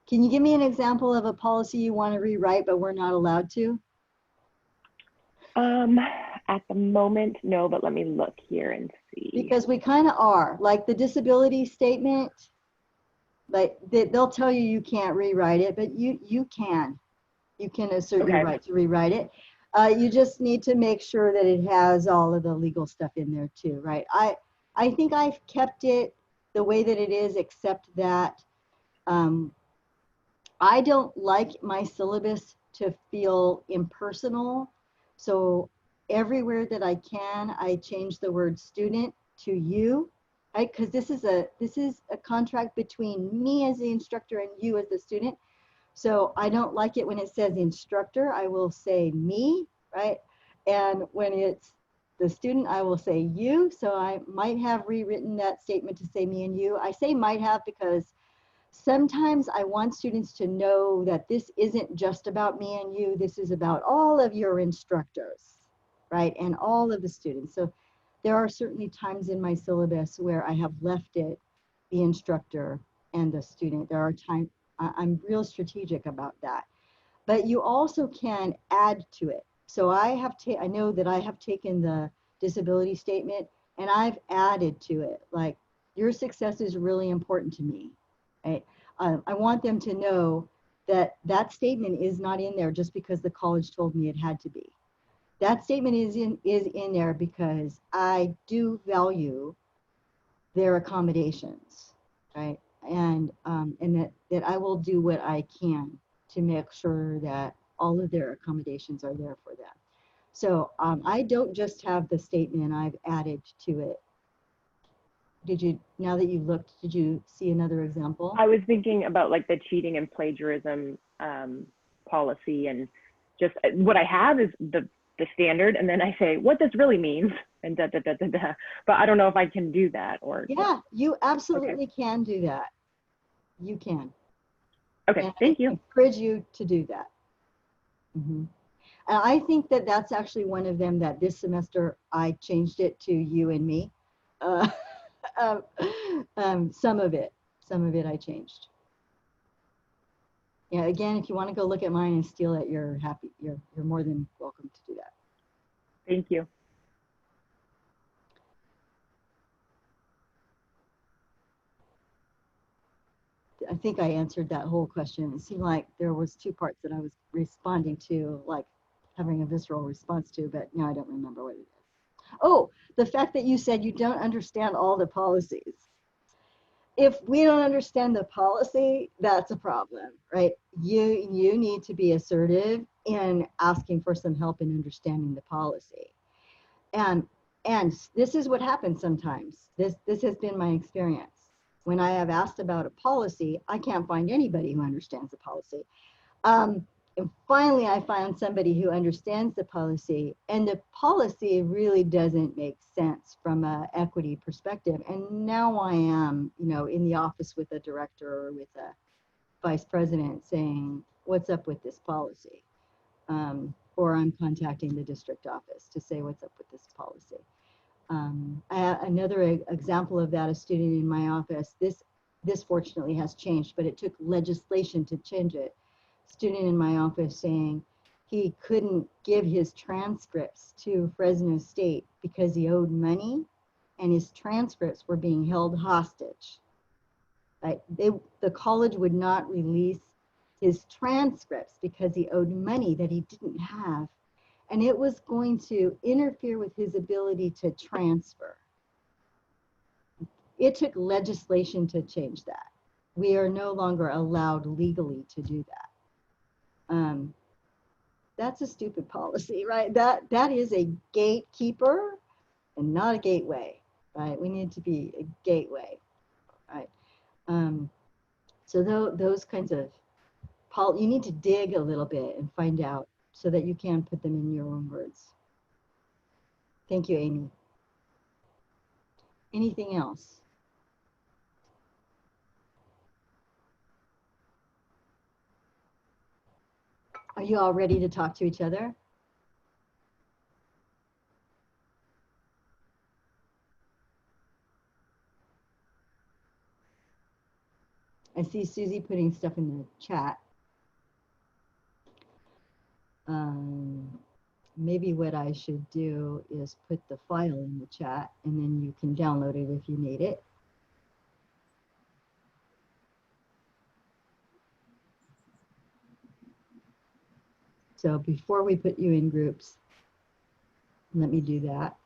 Speaker 3: can you give me an example of a policy you want to rewrite, but we're not allowed to?
Speaker 9: At the moment, no, but let me look here and see.
Speaker 3: Because we kind of are, like the disability statement, like they'll tell you you can't rewrite it, but you can assert your right to rewrite it. You just need to make sure that it has all of the legal stuff in there too, right? I think I've kept it the way that it is, except that I don't like my syllabus to feel impersonal. So everywhere that I can, I change the word student to you, right? Because this is a contract between me as the instructor and you as the student. So I don't like it when it says instructor, I will say me, right? And when it's the student, I will say you. So I might have rewritten that statement to say me and you. I say might have because sometimes I want students to know that this isn't just about me and you, this is about all of your instructors, right? And all of the students. So there are certainly times in my syllabus where I have left it the instructor and the student. There are times I'm real strategic about that. But you also can add to it. So I know that I have taken the disability statement and I've added to it, like, your success is really important to me. Right? I want them to know that that statement is not in there just because the college told me it had to be. That statement is in there because I do value their accommodations, right? And that I will do what I can to make sure that all of their accommodations are there for them. So I don't just have the statement, I've added to it. Now that you've looked, did you see another example?
Speaker 9: I was thinking about like the cheating and plagiarism policy, and just what I have is the standard, and then I say what this really means, and da da da da da. But I don't know if I can do that or.
Speaker 3: Yeah, you absolutely can do that. You can.
Speaker 9: Okay,
Speaker 3: and
Speaker 9: thank you.
Speaker 3: I encourage you to do that. Mm-hmm. And I think that that's actually one of them that this semester I changed it to you and me. Some of it I changed. Yeah, again, if you want to go look at mine and steal it, you're more than welcome to do that.
Speaker 9: Thank you.
Speaker 3: I think I answered that whole question. It seemed like there was two parts that I was responding to, like having a visceral response to, but now I don't remember what it is. Oh, the fact that you said you don't understand all the policies. If we don't understand the policy, that's a problem, right? You need to be assertive in asking for some help in understanding the policy. And this is what happens sometimes. This has been my experience. When I have asked about a policy, I can't find anybody who understands the policy. And finally, I found somebody who understands the policy, and the policy really doesn't make sense from an equity perspective. And now I am, in the office with a director or with a vice president saying, what's up with this policy? Or I'm contacting the district office to say, what's up with this policy? Another example of that, a student in my office, this fortunately has changed, but it took legislation to change it. Student in my office saying he couldn't give his transcripts to Fresno State because he owed money and his transcripts were being held hostage. Right? The college would not release his transcripts because he owed money that he didn't have, and it was going to interfere with his ability to transfer. It took legislation to change that. We are no longer allowed legally to do that. That's a stupid policy, right? That is a gatekeeper and not a gateway, right? We need to be a gateway, right? So those kinds of Paul, you need to dig a little bit and find out so that you can put them in your own words. Thank you, Amy. Anything else? Are you all ready to talk to each other? I see Susie putting stuff in the chat. Maybe what I should do is put the file in the chat and then you can download it if you need it. So before we put you in groups, let me do that.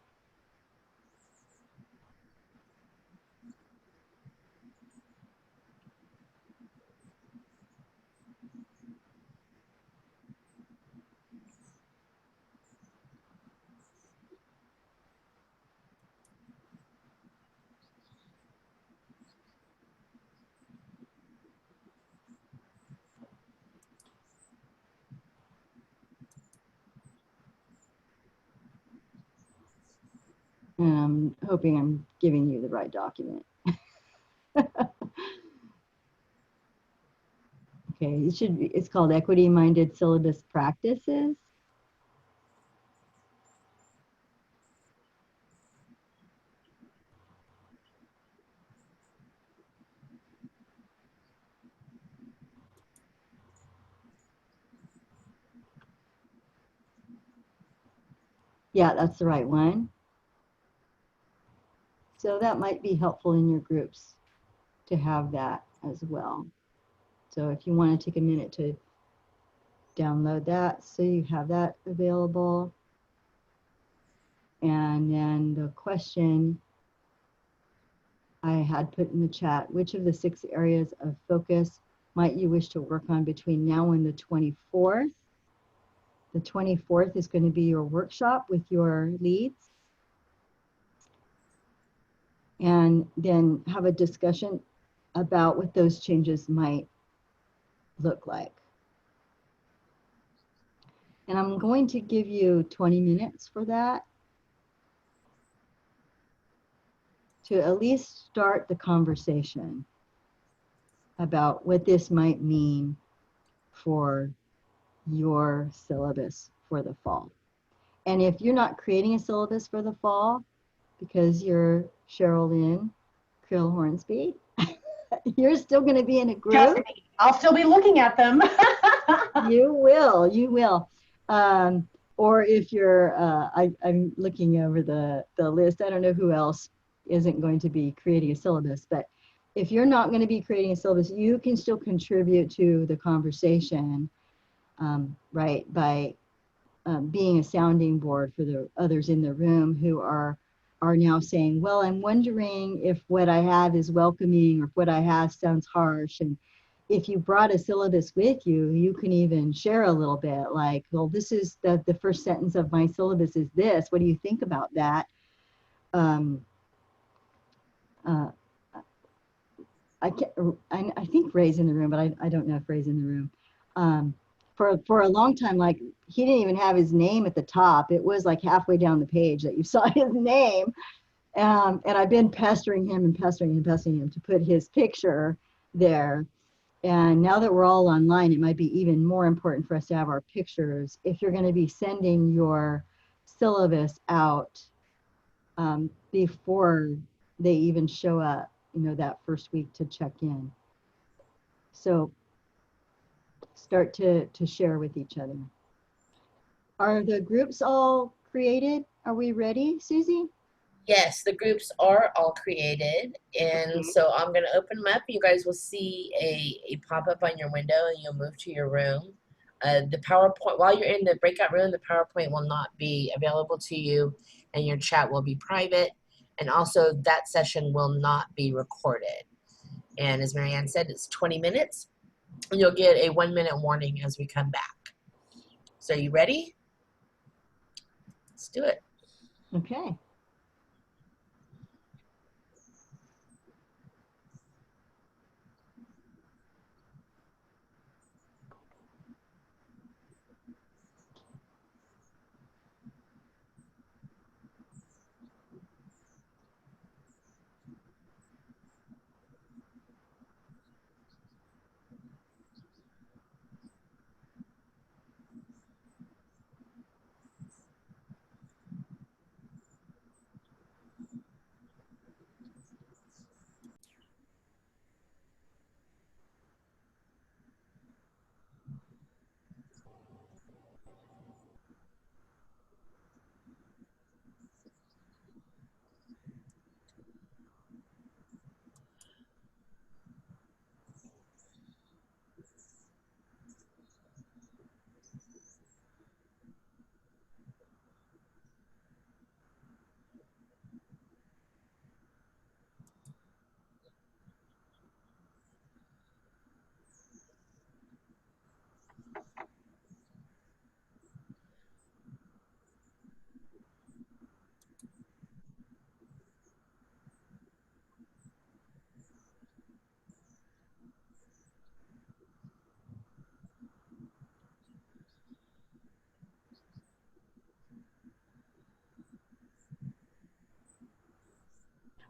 Speaker 3: And I'm hoping I'm giving you the right document. Okay, it should be, it's called Equity-Minded Syllabus Practices. Yeah, that's the right one. So that might be helpful in your groups to have that as well. So if you want to take a minute to download that so you have that available. And then the question I had put in the chat, which of the 6 areas of focus might you wish to work on between now and the 24th? The 24th is going to be your workshop with your leads. And then have a discussion about what those changes might look like. And I'm going to give you 20 minutes for that to at least start the conversation about what this might mean for your syllabus for the fall. And if you're not creating a syllabus for the fall because you're Cheryl Lynn Krill Hornsby, you're still going to be in a group.
Speaker 8: Trust me, I'll still be looking at them.
Speaker 3: You will, you will. Or if you're, I'm looking over the list, I don't know who else isn't going to be creating a syllabus, but if you're not going to be creating a syllabus, you can still contribute to the conversation, right, by being a sounding board for the others in the room who are now saying, well, I'm wondering if what I have is welcoming or if what I have sounds harsh. And if you brought a syllabus with you, you can even share a little bit like, well, this is the first sentence of my syllabus is this. What do you think about that? I think Ray's in the room, but I don't know if Ray's in the room. For a long time, like he didn't even have his name at the top. It was like halfway down the page that you saw his name. And I've been pestering him to put his picture there. And now that we're all online, it might be even more important for us to have our pictures if you're going to be sending your syllabus out before they even show up, you know, that first week to check in. So start to share with each other. Are the groups all created? Are we ready, Susie?
Speaker 1: Yes, the groups are all created. And so I'm going to open them up. You guys will see a pop-up on your window and you'll move to your room. The PowerPoint, while you're in the breakout room, the PowerPoint will not be available to you and your chat will be private. And also that session will not be recorded. And as Marianne said, it's 20 minutes and you'll get a 1-minute warning as we come back. So are you ready? Let's do it.
Speaker 3: Okay.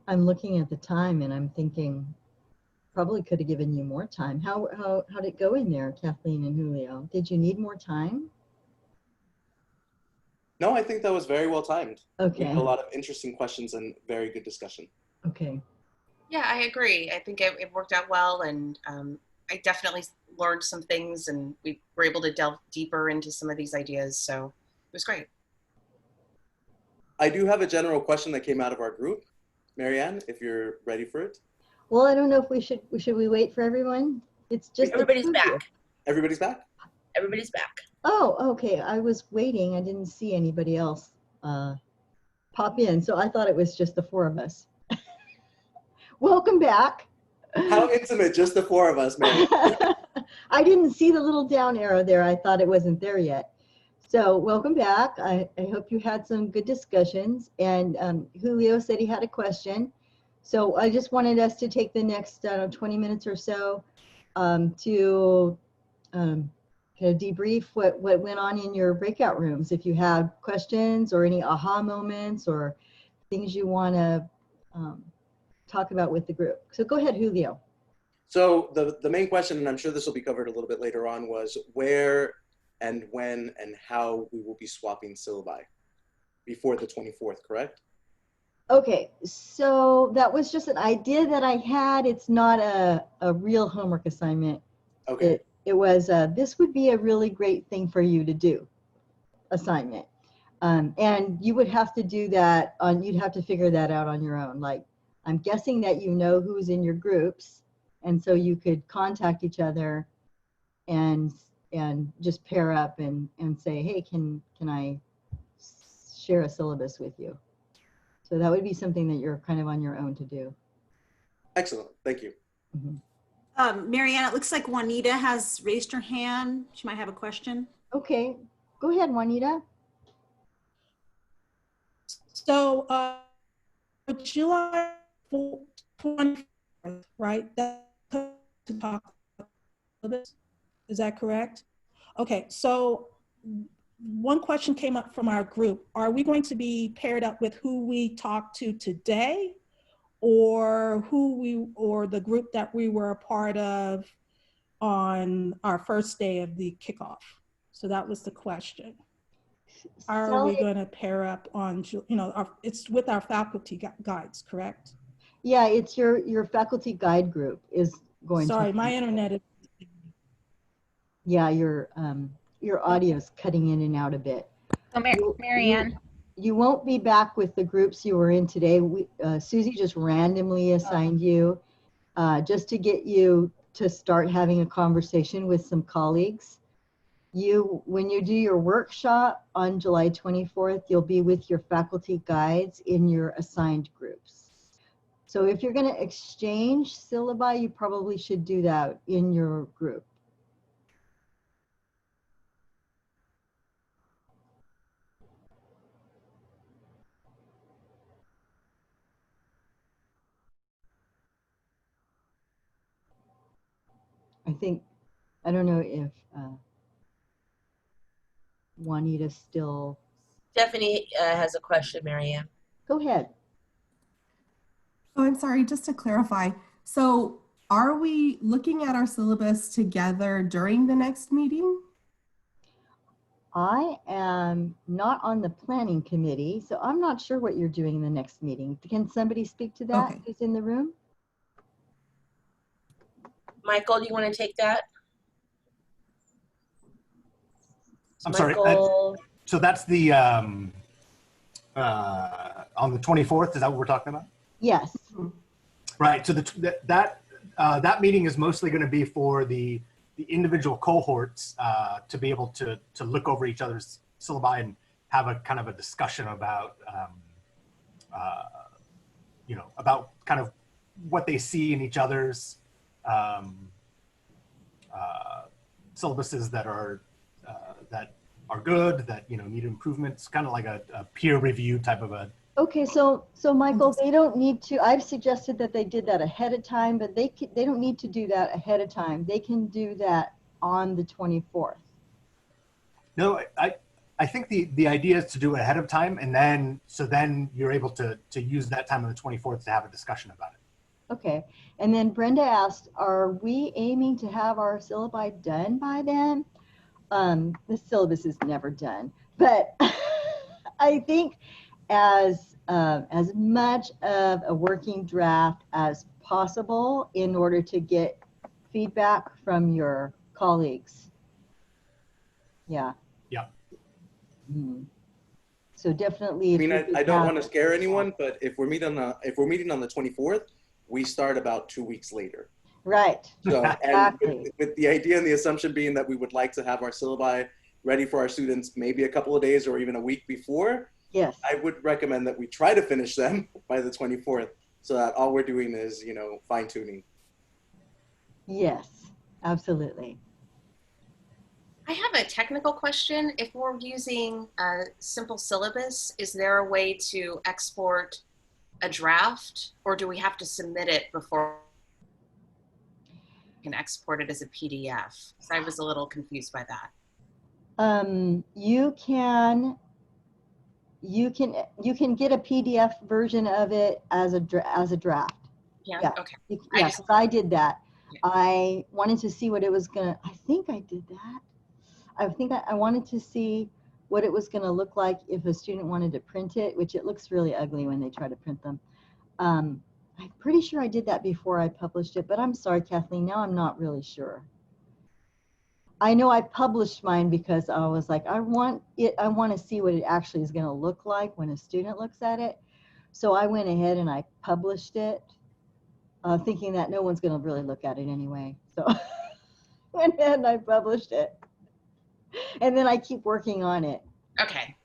Speaker 3: I'm looking at the time and I'm thinking probably could have given you more time. How'd it go in there, Kathleen and Julio? Did you need more time?
Speaker 10: No, I think that was very well timed. We
Speaker 3: Okay.
Speaker 10: had a lot of interesting questions and very good discussion.
Speaker 3: Okay.
Speaker 4: Yeah, I agree. I think it worked out well, and I definitely learned some things, and we were able to delve deeper into some of these ideas. So it was great.
Speaker 10: I do have a general question that came out of our group. Marianne, if you're ready for it.
Speaker 3: Well, I don't know if should we wait for everyone? It's just
Speaker 1: Everybody's back.
Speaker 10: Everybody's back?
Speaker 1: Everybody's back.
Speaker 3: Oh, okay. I was waiting. I didn't see anybody else pop in, so I thought it was just the four of us. Welcome back.
Speaker 10: How intimate, just the four of us, man.
Speaker 3: I didn't see the little down arrow there. I thought it wasn't there yet. So welcome back. I hope you had some good discussions. And Julio said he had a question. So I just wanted us to take the next 20 minutes or so to kind of debrief what went on in your breakout rooms. If you had questions or any aha moments or things you want to talk about with the group. So go ahead, Julio.
Speaker 10: So the main question, and I'm sure this will be covered a little bit later on, was where and when and how we will be swapping syllabi before the 24th, correct?
Speaker 3: Okay, so that was just an idea that I had. It's not a real homework assignment.
Speaker 10: Okay.
Speaker 3: It was, this would be a really great thing for you to do, assignment. And you would have to do that you'd have to figure that out on your own. Like, I'm guessing that you know who's in your groups, and so you could contact each other and just pair up and say, hey, can I share a syllabus with you? So that would be something that you're kind of on your own to do.
Speaker 10: Excellent, thank you.
Speaker 3: Mm-hmm.
Speaker 7: Marianne, it looks like Juanita has raised her hand. She might have a question.
Speaker 3: Okay, go ahead, Juanita.
Speaker 11: So July 24th, right? That's to talk about this. Is that correct? Okay, so one question came up from our group. Are we going to be paired up with who we talked to today, or the group that we were a part of on our first day of the kickoff? So that was the question. Are we going to pair up on, it's with our faculty guides, correct?
Speaker 3: Yeah, it's your faculty guide group is going to.
Speaker 11: Sorry, my internet is.
Speaker 3: Yeah, your audio's cutting in and out a bit.
Speaker 12: So Marianne.
Speaker 3: You won't be back with the groups you were in today. Susie just randomly assigned you just to get you to start having a conversation with some colleagues. When you do your workshop on July 24th, you'll be with your faculty guides in your assigned groups. So if you're going to exchange syllabi, you probably should do that in your group. I don't know if Juanita still.
Speaker 1: Stephanie has a question, Marianne.
Speaker 3: Go ahead.
Speaker 13: Oh, I'm sorry, just to clarify. So are we looking at our syllabus together during the next meeting?
Speaker 3: I am not on the planning committee, so I'm not sure what you're doing in the next meeting. Can somebody speak to that who's in the room?
Speaker 1: Michael, do you want to take that?
Speaker 14: I'm sorry. So that's the on the 24th. Is that what we're talking about?
Speaker 3: Yes.
Speaker 14: Right. So that meeting is mostly going to be for the individual cohorts to be able to look over each other's syllabi and have a kind of a discussion about about kind of what they see in each other's syllabuses that are good, that need improvements, kind of like a peer review type of a.
Speaker 3: Okay, so Michael, they don't need to. I've suggested that they did that ahead of time, but they don't need to do that ahead of time. They can do that on the 24th.
Speaker 14: No, I think the idea is to do it ahead of time, and then you're able to use that time on the 24th to have a discussion about it.
Speaker 3: Okay. And then Brenda asked, are we aiming to have our syllabi done by then? The syllabus is never done, but I think as much of a working draft as possible in order to get feedback from your colleagues. Yeah.
Speaker 14: Yeah.
Speaker 3: Mm-hmm. So definitely.
Speaker 10: I mean, I don't want to scare anyone, but if we're meeting on the 24th, we start about 2 weeks later.
Speaker 3: Right.
Speaker 10: So,
Speaker 3: exactly.
Speaker 10: And with the idea and the assumption being that we would like to have our syllabi ready for our students maybe a couple of days or even a week before.
Speaker 3: Yes.
Speaker 10: I would recommend that we try to finish them by the 24th, so that all we're doing is, fine tuning.
Speaker 3: Yes, absolutely.
Speaker 4: I have a technical question. If we're using a simple syllabus, is there a way to export a draft, or do we have to submit it before we can export it as a PDF? So I was a little confused by that.
Speaker 3: You can get a PDF version of it as a draft.
Speaker 4: Yeah. Okay.
Speaker 3: Yeah, because I did that. Yeah. I wanted to see what it was gonna. I think I did that. I think I wanted to see what it was gonna look like if a student wanted to print it, which it looks really ugly when they try to print them. I'm pretty sure I did that before I published it, but I'm sorry, Kathleen. Now I'm not really sure. I know I published mine because I was like, I want to see what it actually is going to look like when a student looks at it. So I went ahead and I published it, thinking that no one's going to really look at it anyway. So I went ahead and I published it. And then I keep working on it.
Speaker 4: Okay.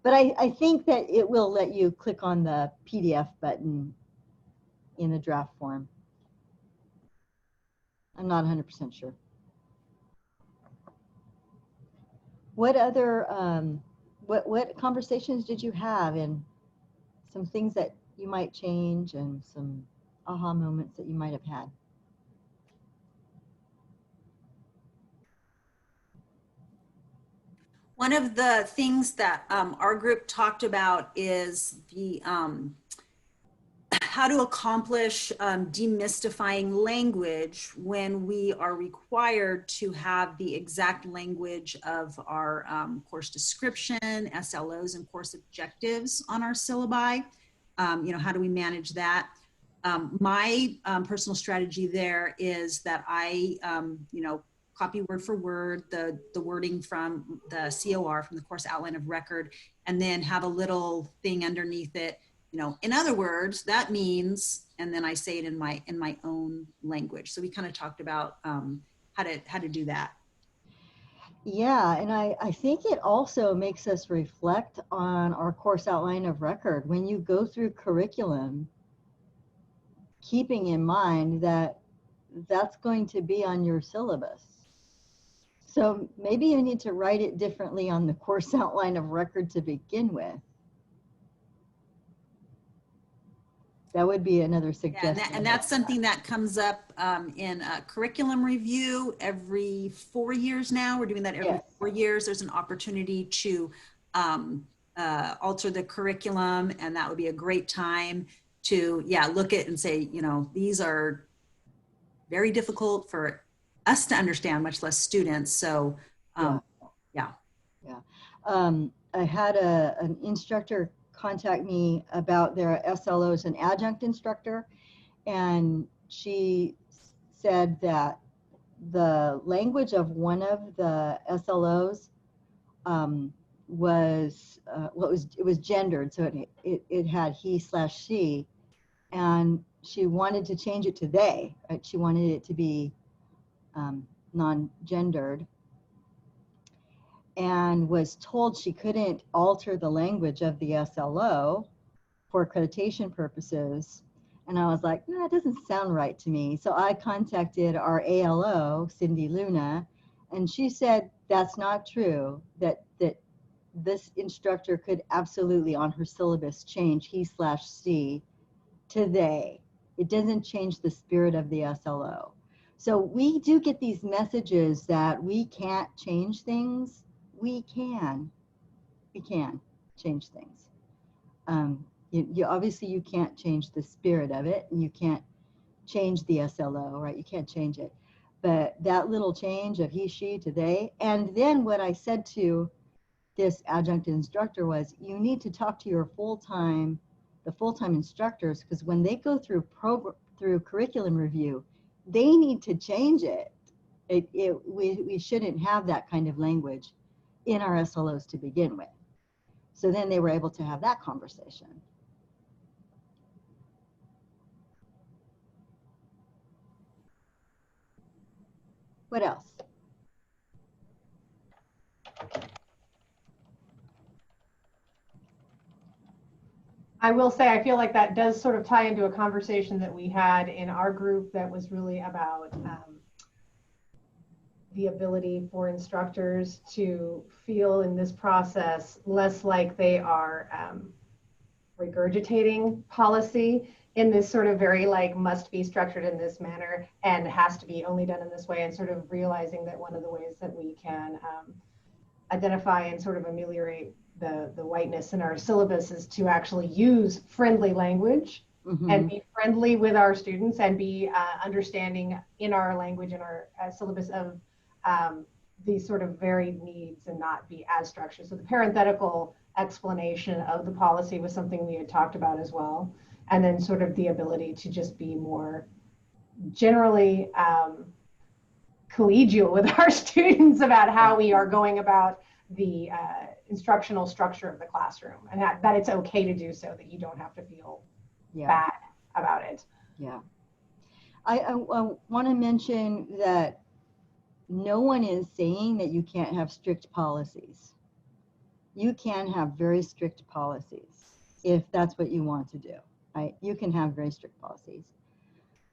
Speaker 3: But I think that it will let you click on the PDF button in the draft form. I'm not 100% sure. What other, what conversations did you have, and some things that you might change and some aha moments that you might have had?
Speaker 7: One of the things that our group talked about is the how to accomplish demystifying language when we are required to have the exact language of our course description, SLOs, and course objectives on our syllabi. How do we manage that? My personal strategy there is that I, copy word for word the wording from the COR, from the course outline of record, and then have a little thing underneath it. In other words, that means, and then I say it in my own language. So we kind of talked about how to do that.
Speaker 3: Yeah, and I think it also makes us reflect on our course outline of record when you go through curriculum, keeping in mind that that's going to be on your syllabus. So maybe you need to write it differently on the course outline of record to begin with. That would be another suggestion.
Speaker 7: Yeah, and that's something that comes up in a curriculum review every 4 years now. We're doing that every 4 years. There's an opportunity to alter the curriculum, and that would be a great time to, look at and say, these are very difficult for us to understand, much less students. So, yeah.
Speaker 3: I had an instructor contact me about their SLOs and adjunct instructor, and she said that the language of one of the SLOs was gendered, so it had he/she, and she wanted to change it to they. Right? She wanted it to be non-gendered, and was told she couldn't alter the language of the SLO for accreditation purposes. And I was like, no, that doesn't sound right to me. So I contacted our ALO, Cindy Luna, and she said that's not true, that this instructor could absolutely on her syllabus change he/she to they. It doesn't change the spirit of the SLO. So we do get these messages that we can't change things we can change things. You obviously you can't change the spirit of it, and you can't change the SLO, right? You can't change it. But that little change of he, she to they, and then what I said to this adjunct instructor was, you need to talk to your full-time instructors, because when they go through curriculum review, they need to change it. We shouldn't have that kind of language in our SLOs to begin with. So then they were able to have that conversation. What else?
Speaker 8: I will say, I feel like that does sort of tie into a conversation that we had in our group that was really about the ability for instructors to feel in this process less like they are regurgitating policy in this sort of very like must be structured in this manner and has to be only done in this way, and sort of realizing that one of the ways that we can identify and sort of ameliorate the whiteness in our syllabus is to actually use friendly language and be friendly with our students and be understanding in our language, in our syllabus of these sort of varied needs, and not be as structured. So the parenthetical explanation of the policy was something we had talked about as well. And then sort of the ability to just be more generally collegial with our students about how we are going about the instructional structure of the classroom, and that it's okay to do so, that you don't have to feel bad about it.
Speaker 3: Yeah. I want to mention that no one is saying that you can't have strict policies. You can have very strict policies if that's what you want to do, right? You can have very strict policies.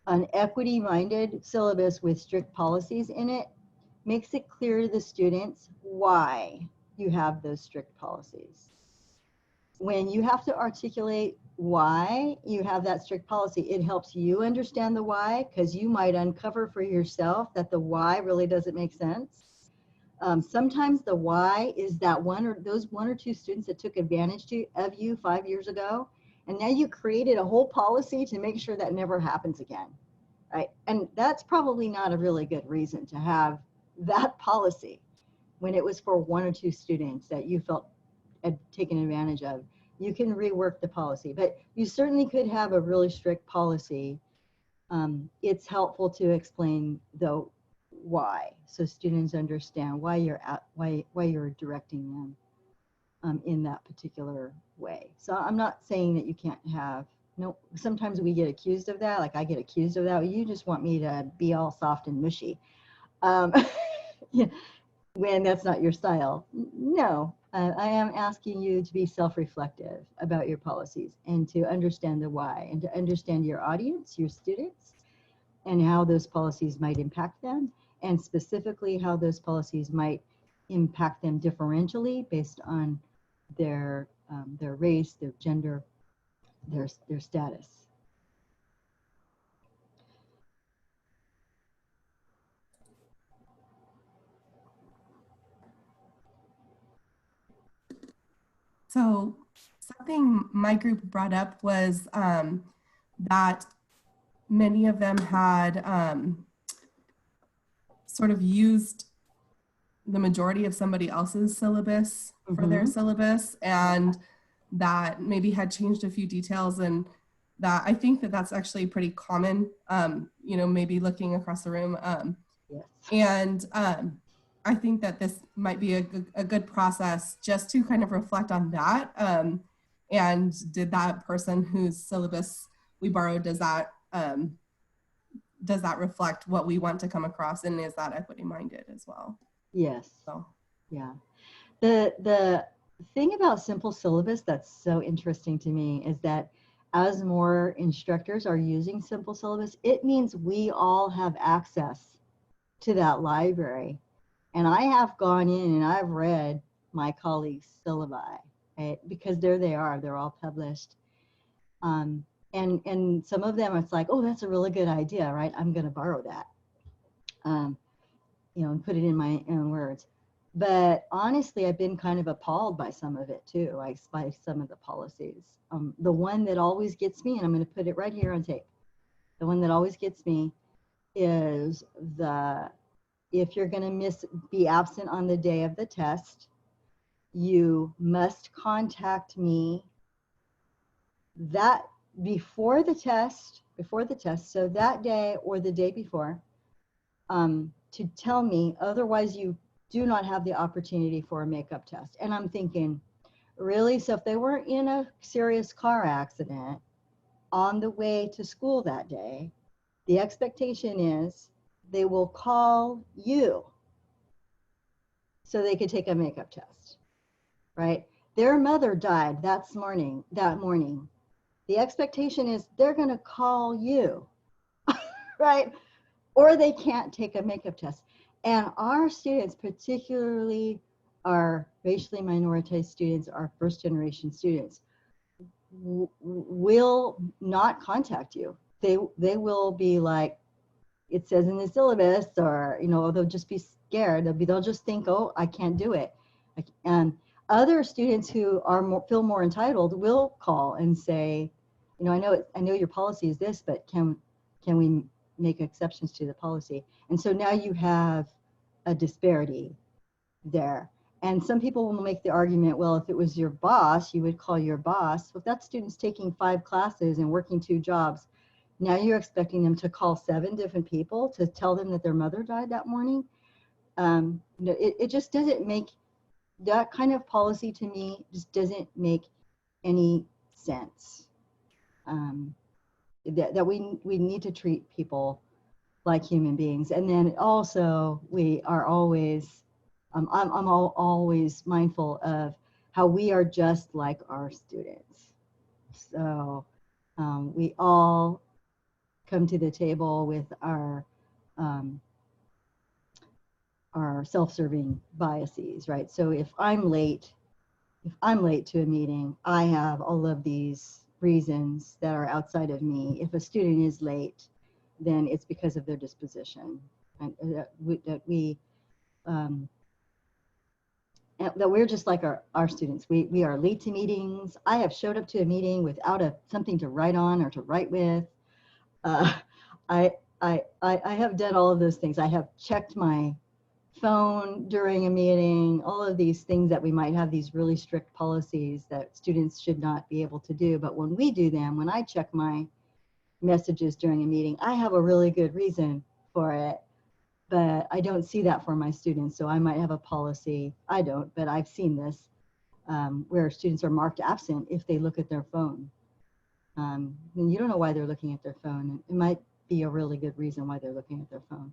Speaker 3: An equity-minded syllabus with strict policies in it makes it clear to the students why you have those strict policies. When you have to articulate why you have that strict policy, it helps you understand the why, because you might uncover for yourself that the why really doesn't make sense. Sometimes the why is that those one or two students that took advantage of you 5 years ago, and now you created a whole policy to make sure that never happens again, right? And that's probably not a really good reason to have that policy when it was for one or two students that you felt had taken advantage of. You can rework the policy, but you certainly could have a really strict policy. It's helpful to explain though why, so students understand why you're directing them in that particular way. So I'm not saying that you can't have, no, sometimes we get accused of that, like I get accused of that. You just want me to be all soft and mushy. Yeah, when that's not your style. No, I am asking you to be self-reflective about your policies and to understand the why, and to understand your audience, your students, and how those policies might impact them, and specifically how those policies might impact them differentially based on their race, their gender, their status.
Speaker 13: So something my group brought up was that many of them had sort of used the majority of somebody else's syllabus for their syllabus, and that maybe had changed a few details, and that I think that that's actually pretty common, you know, maybe looking across the room.
Speaker 3: Yes.
Speaker 13: And I think that this might be a good process just to kind of reflect on that. And did that person whose syllabus we borrowed, does that reflect what we want to come across, and is that equity minded as well?
Speaker 3: Yes.
Speaker 13: So
Speaker 3: yeah, the thing about simple syllabus that's so interesting to me is that as more instructors are using simple syllabus, it means we all have access to that library. And I have gone in and I've read my colleagues' syllabi, right? Because there they are, they're all published. And some of them, it's like, oh, that's a really good idea, right? I'm going to borrow that, you know, and put it in my own words. But honestly, I've been kind of appalled by some of it too, like by some of the policies. The one that always gets me, and I'm going to put it right here on tape, the one that always gets me is if you're going to be absent on the day of the test, you must contact me that before the test, so that day or the day before, to tell me, otherwise you do not have the opportunity for a makeup test. And I'm thinking, really? So if they were in a serious car accident on the way to school that day, the expectation is they will call you so they could take a makeup test, right? Their mother died that morning. The expectation is they're going to call you, right? Or they can't take a makeup test. And our students, particularly our racially minoritized students, our first generation students, will not contact you. They will be like, it says in the syllabus, or, you know, they'll just be scared. They'll just think, oh, I can't do it. And other students who are feel more entitled will call and say, you know, I know your policy is this, but can we make exceptions to the policy? And so now you have a disparity there. And some people will make the argument, well, if it was your boss, you would call your boss. Well, if that student's taking 5 classes and working 2 jobs, now you're expecting them to call 7 different people to tell them that their mother died that morning. You know, it just doesn't make, that kind of policy to me just doesn't make any sense. That we need to treat people like human beings. And then also we are always, I'm always mindful of how we are just like our students. So we all come to the table with our self-serving biases, right? So if I'm late to a meeting, I have all of these reasons that are outside of me. If a student is late, then it's because of their disposition, and that we're just like our students. We are late to meetings. I have showed up to a meeting without something to write on or to write with. I have done all of those things. I have checked my phone during a meeting, all of these things that we might have these really strict policies that students should not be able to do. But when we do them, when I check my messages during a meeting, I have a really good reason for it, but I don't see that for my students. So I might have a policy, I don't, but I've seen this, where students are marked absent if they look at their phone. And you don't know why they're looking at their phone. It might be a really good reason why they're looking at their phone.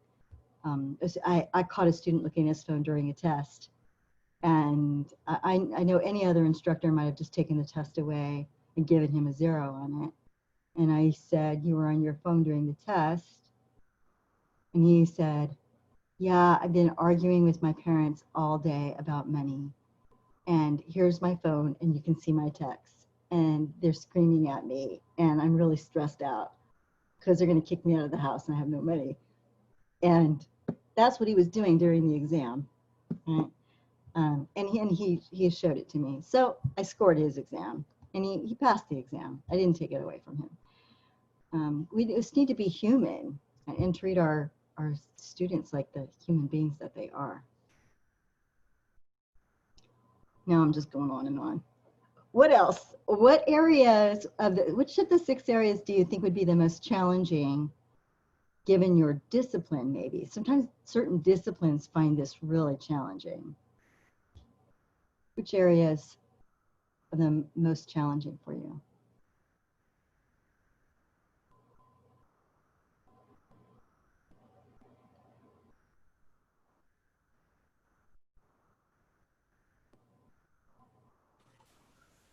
Speaker 3: I caught a student looking at his phone during a test, and I know any other instructor might have just taken the test away and given him a 0 on it. And I said, you were on your phone during the test? And he said, yeah, I've been arguing with my parents all day about money. And here's my phone, and you can see my texts. And they're screaming at me, and I'm really stressed out because they're going to kick me out of the house and I have no money. And that's what he was doing during the exam. Right? And he showed it to me. So I scored his exam, and he passed the exam. I didn't take it away from him. We just need to be human and treat our students like the human beings that they are. Now I'm just going on and on. What else? What areas which of the 6 areas do you think would be the most challenging given your discipline? Maybe sometimes certain disciplines find this really challenging. Which areas are the most challenging for you?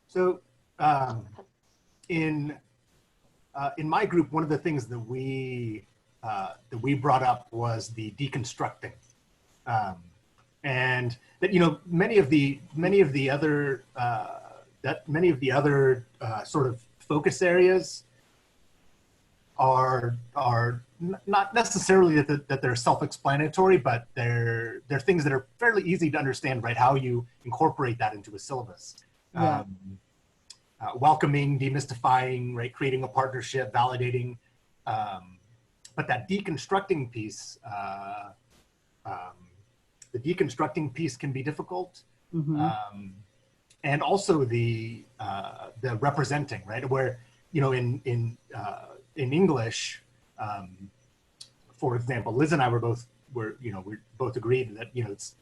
Speaker 14: So in my group, one of the things that we brought up was the deconstructing, and that, you know, many of the other sort of focus areas are not necessarily that they're self-explanatory, but they're things that are fairly easy to understand, right? How you incorporate that into a syllabus.
Speaker 3: Yeah.
Speaker 14: Welcoming, demystifying, right? Creating a partnership, validating. But that deconstructing piece, the deconstructing piece can be difficult.
Speaker 3: Mm-hmm.
Speaker 14: And also the representing, right? Where, you know, in English, for example, Liz and I we both agreed that, you know, it's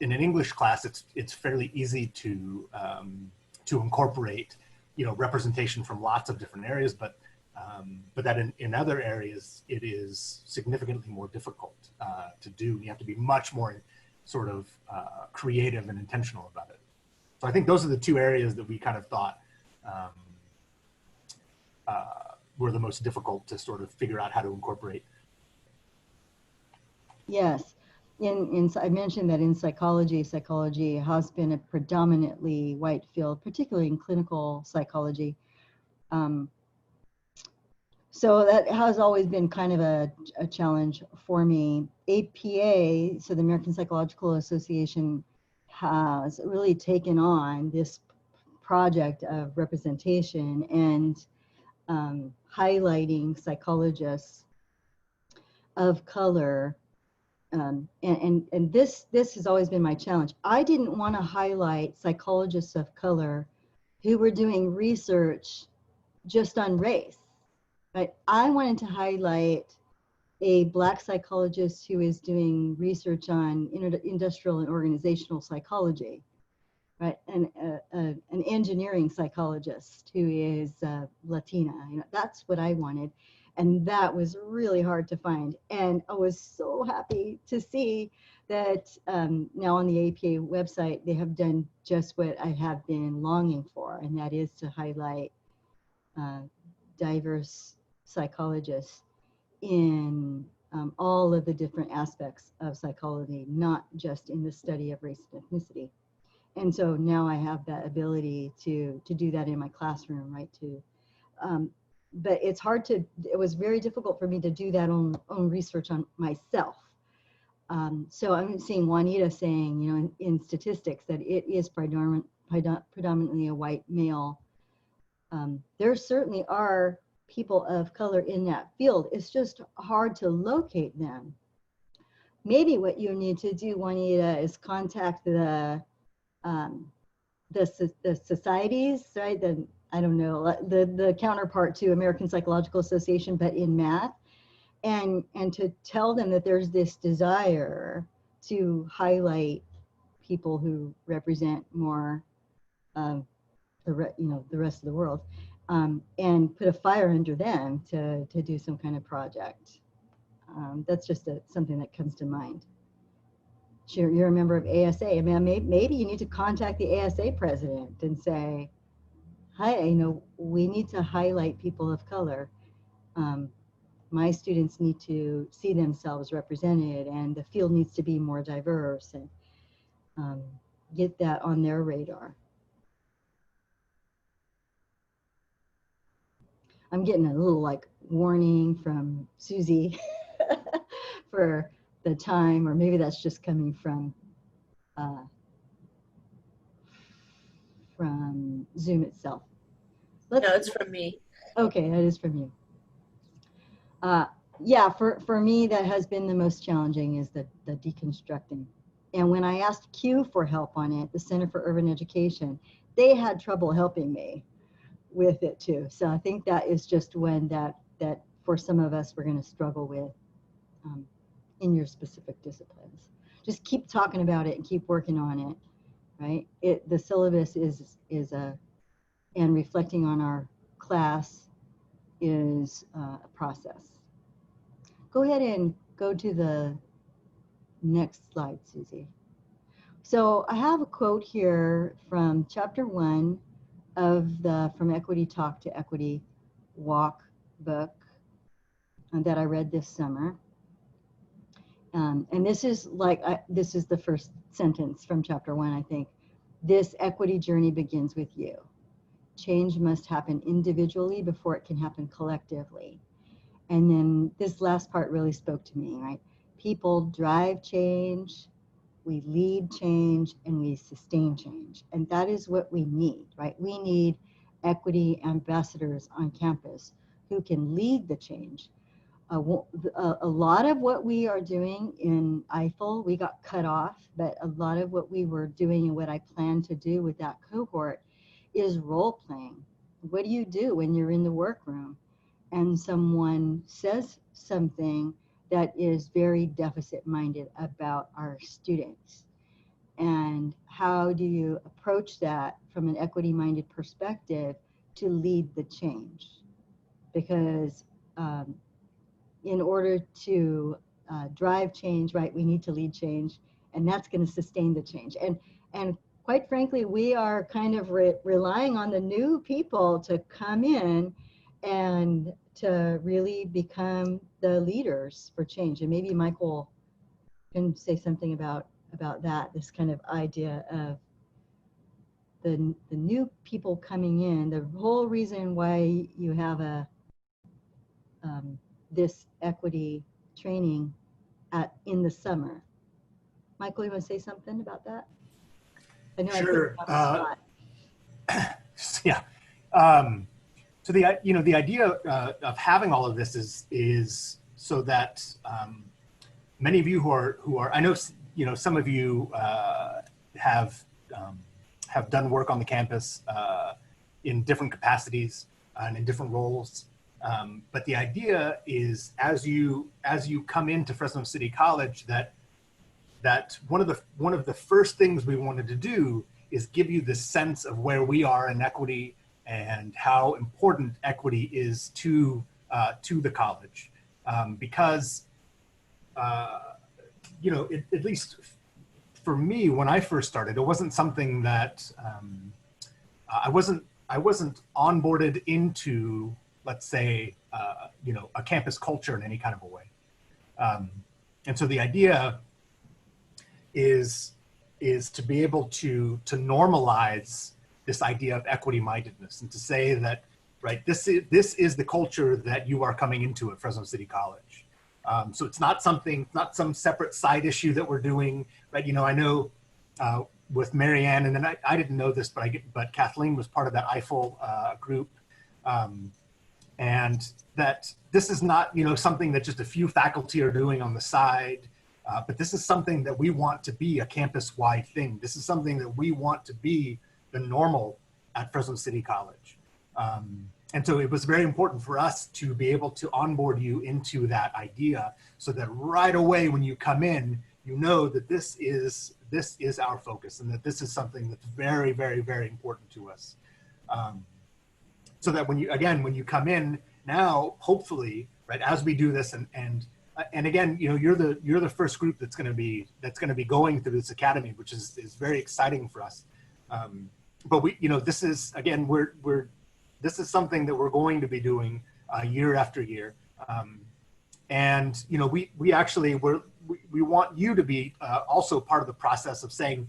Speaker 14: in an English class, it's fairly easy to incorporate, you know, representation from lots of different areas, but that in other areas, it is significantly more difficult to do. You have to be much more sort of creative and intentional about it. So I think those are the two areas that we kind of thought were the most difficult to sort of figure out how to incorporate.
Speaker 3: Yes. I mentioned that in psychology has been a predominantly white field, particularly in clinical psychology. So that has always been kind of a challenge for me. APA, so the American Psychological Association, has really taken on this project of representation and highlighting psychologists of color. And this has always been my challenge. I didn't want to highlight psychologists of color who were doing research just on race. Right? I wanted to highlight a Black psychologist who is doing research on industrial and organizational psychology, right? And an engineering psychologist who is Latina. You know, that's what I wanted. And that was really hard to find. And I was so happy to see that now on the APA website, they have done just what I have been longing for, and that is to highlight diverse psychologists in all of the different aspects of psychology, not just in the study of race and ethnicity. And so now I have that ability to do that in my classroom, right? But it's hard to, it was very difficult for me to do that own research on myself. So I'm seeing Juanita saying, you know, in statistics that it is predominantly a white male. There certainly are people of color in that field. It's just hard to locate them. Maybe what you need to do, Juanita, is contact the societies, right? I don't know, the counterpart to American Psychological Association, but in math, and to tell them that there's this desire to highlight people who represent more the rest of the world, and put a fire under them to do some kind of project. That's just something that comes to mind. Sure, you're a member of ASA. I mean, maybe you need to contact the ASA president and say, hi, you know, we need to highlight people of color. My students need to see themselves represented, and the field needs to be more diverse, and get that on their radar. I'm getting a little like warning from Susie for the time, or maybe that's just coming from Zoom itself.
Speaker 1: No, it's from me.
Speaker 3: Okay, that is from you. Yeah, for me, that has been the most challenging, is the deconstructing. And when I asked Q for help on it, the Center for Urban Education, they had trouble helping me with it too. So I think that is just one that for some of us, we're going to struggle with in your specific disciplines. Just keep talking about it and keep working on it, right? The syllabus is and reflecting on our class is a process. Go ahead and go to the next slide, Susie. So I have a quote here from chapter 1 of the From Equity Talk to Equity Walk book that I read this summer. And this is this is the first sentence from chapter 1, I think. This equity journey begins with you. change must happen individually before it can happen collectively. And then this last part really spoke to me, right? People drive change, we lead change, and we sustain change. And that is what we need, right? We need equity ambassadors on campus who can lead the change. A lot of what we are doing in IFEL, we got cut off, but a lot of what we were doing and what I plan to do with that cohort is role playing. What do you do when you're in the workroom and someone says something that is very deficit minded about our students? And how do you approach that from an equity minded perspective to lead the change? Because in order to drive change, right, we need to lead change, and that's going to sustain the change. And quite frankly, we are kind of relying on the new people to come in and to really become the leaders for change. And maybe Michael can say something about that, this kind of idea of the new people coming in. The whole reason why you have a this equity training in the summer. Michael, you want to say something about that? I know
Speaker 14: Sure.
Speaker 3: I put you on the spot.
Speaker 14: Yeah. So the idea of having all of this is so that many of you who are I know some of you have done work on the campus in different capacities and in different roles. But the idea is, as you come into Fresno City College, that one of the first things we wanted to do is give you the sense of where we are in equity and how important equity is to the college, because at least for me, when I first started, it wasn't something that I wasn't onboarded into, let's say, a campus culture in any kind of a way. And so the idea is to be able to normalize this idea of equity mindedness and to say that, right, this is the culture that you are coming into at Fresno City College. So it's not some separate side issue that we're doing, right? I know with Marianne, and then I didn't know this, but Kathleen was part of that IFEL group. And that this is not, something that just a few faculty are doing on the side, but this is something that we want to be a campus-wide thing. This is something that we want to be the normal at Fresno City College. And so it was very important for us to be able to onboard you into that idea so that right away when you come in, you know that this is our focus and that this is something that's very, very, very important to us. So that when you come in now, hopefully, right, as we do this, and again, you're the first group that's going to be going through this academy, which is very exciting for us. But this is, again, this is something that we're going to be doing year after year, and we want you to be also part of the process of saying,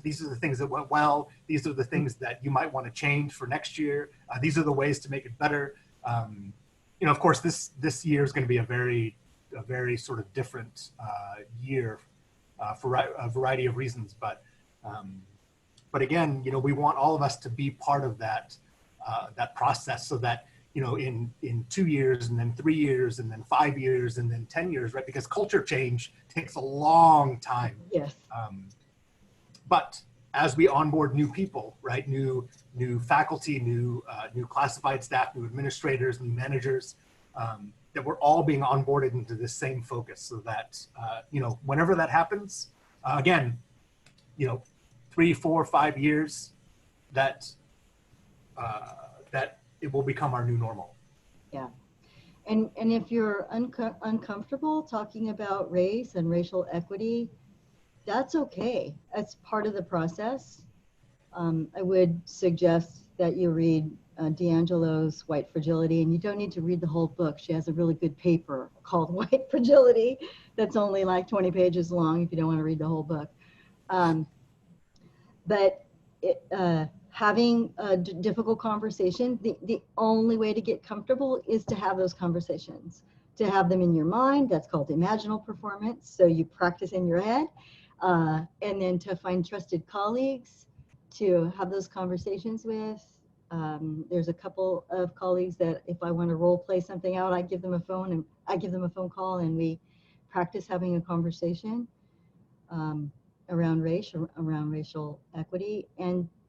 Speaker 14: these are the things that went well. These are the things that you might want to change for next year. These are the ways to make it better. Of course, this year is going to be a very sort of different year for a variety of reasons. But again, we want all of us to be part of that process, so that in 2 years, and then 3 years, and then 5 years, and then 10 years, right? Because culture change takes a long time.
Speaker 3: Yes.
Speaker 14: But as we onboard new people, right? New faculty, new classified staff, new administrators, new managers, that we're all being onboarded into this same focus, so that whenever that happens, again, 3, 4, 5 years, that it will become our new normal.
Speaker 3: Yeah. And if you're uncomfortable talking about race and racial equity, that's okay. That's part of the process. I would suggest that you read D'Angelo's White Fragility, and you don't need to read the whole book. She has a really good paper called White Fragility that's only like 20 pages long if you don't want to read the whole book. But having a difficult conversation, the only way to get comfortable is to have those conversations, to have them in your mind. That's called imaginal performance. So you practice in your head, and then to find trusted colleagues to have those conversations with. There's a couple of colleagues that if I want to role play something out, I give them a phone call and we practice having a conversation around race, around racial equity.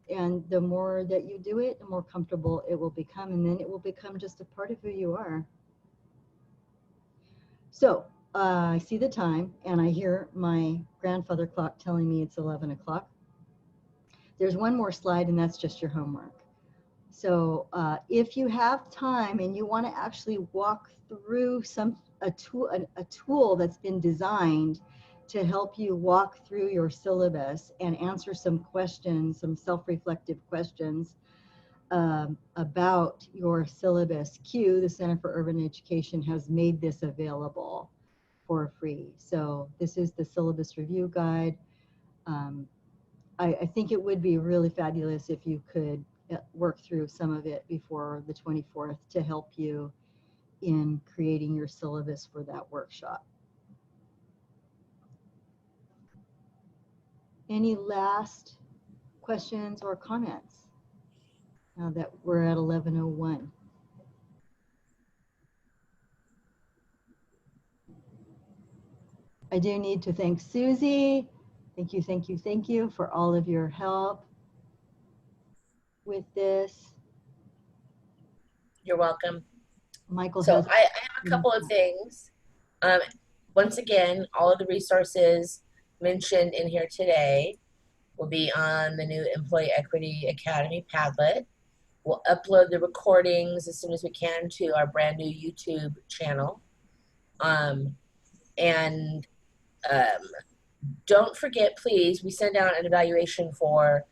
Speaker 3: And the more that you do it, the more comfortable it will become, and then it will become just a part of who you are. So I see the time and I hear my grandfather clock telling me it's 11 o'clock. There's one more slide and that's just your homework. So if you have time and you want to actually walk through a tool that's been designed to help you walk through your syllabus and answer some questions, some self-reflective questions about your syllabus, CUE, the Center for Urban Education, has made this available for free. So this is the syllabus review guide. I think it would be really fabulous if you could work through some of it before the 24th to help you in creating your syllabus for that workshop. Any last questions or comments now that we're at 11:01? I do need to thank Susie. Thank you, thank you, thank you for all of your help with this.
Speaker 1: You're welcome.
Speaker 3: Michael
Speaker 1: So
Speaker 3: has.
Speaker 1: I have a couple of things. Once again, all of the resources mentioned in here today will be on the new Employee Equity Academy Padlet. We'll upload the recordings as soon as we can to our brand new YouTube channel. Don't forget, please, we send out an evaluation for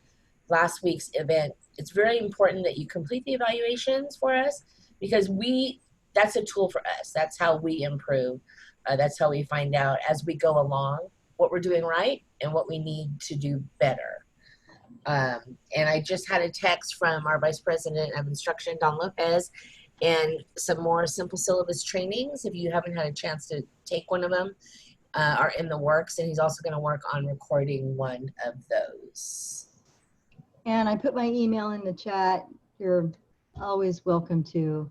Speaker 1: last week's event. It's very important that you complete the evaluations for us because that's a tool for us. That's how we improve. That's how we find out as we go along what we're doing right and what we need to do better. And I just had a text from our Vice President of Instruction, Don Lopez, and some more simple syllabus trainings. If you haven't had a chance to take one of them, are in the works, and he's also going to work on recording one of those.
Speaker 3: And I put my email in the chat. You're always welcome to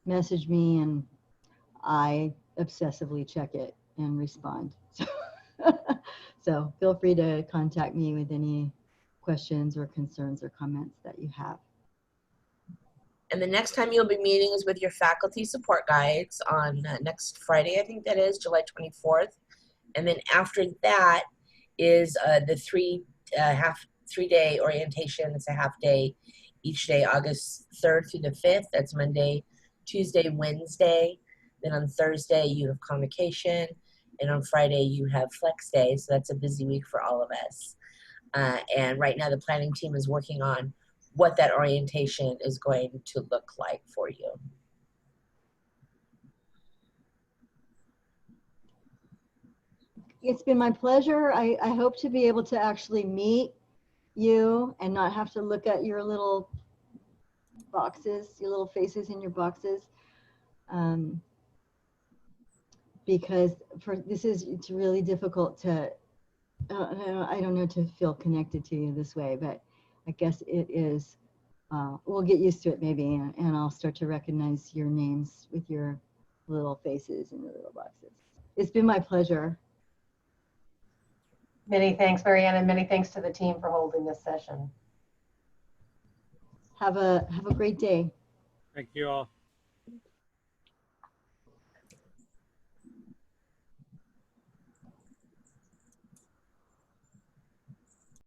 Speaker 3: message me, and I obsessively check it and respond. So feel free to contact me with any questions or concerns or comments that you have.
Speaker 1: And the next time you'll be meeting is with your faculty support guides on next Friday, I think that is, July 24th. And then after that is the three-day orientation. It's a half day each day, August 3rd through the 5th. That's Monday, Tuesday, Wednesday. Then on Thursday, you have convocation. And on Friday, you have flex day. So that's a busy week for all of us. And right now, the planning team is working on what that orientation is going to look like for you.
Speaker 3: It's been my pleasure. I hope to be able to actually meet you and not have to look at your little boxes, your little faces in your boxes. Because it's really difficult to, I don't know, to feel connected to you this way, but I guess it is, we'll get used to it maybe, and I'll start to recognize your names with your little faces in the little boxes. It's been my pleasure.
Speaker 8: Many thanks, Marianne, and many thanks to the team for holding this session.
Speaker 3: Have a great day.
Speaker 2: Thank you all.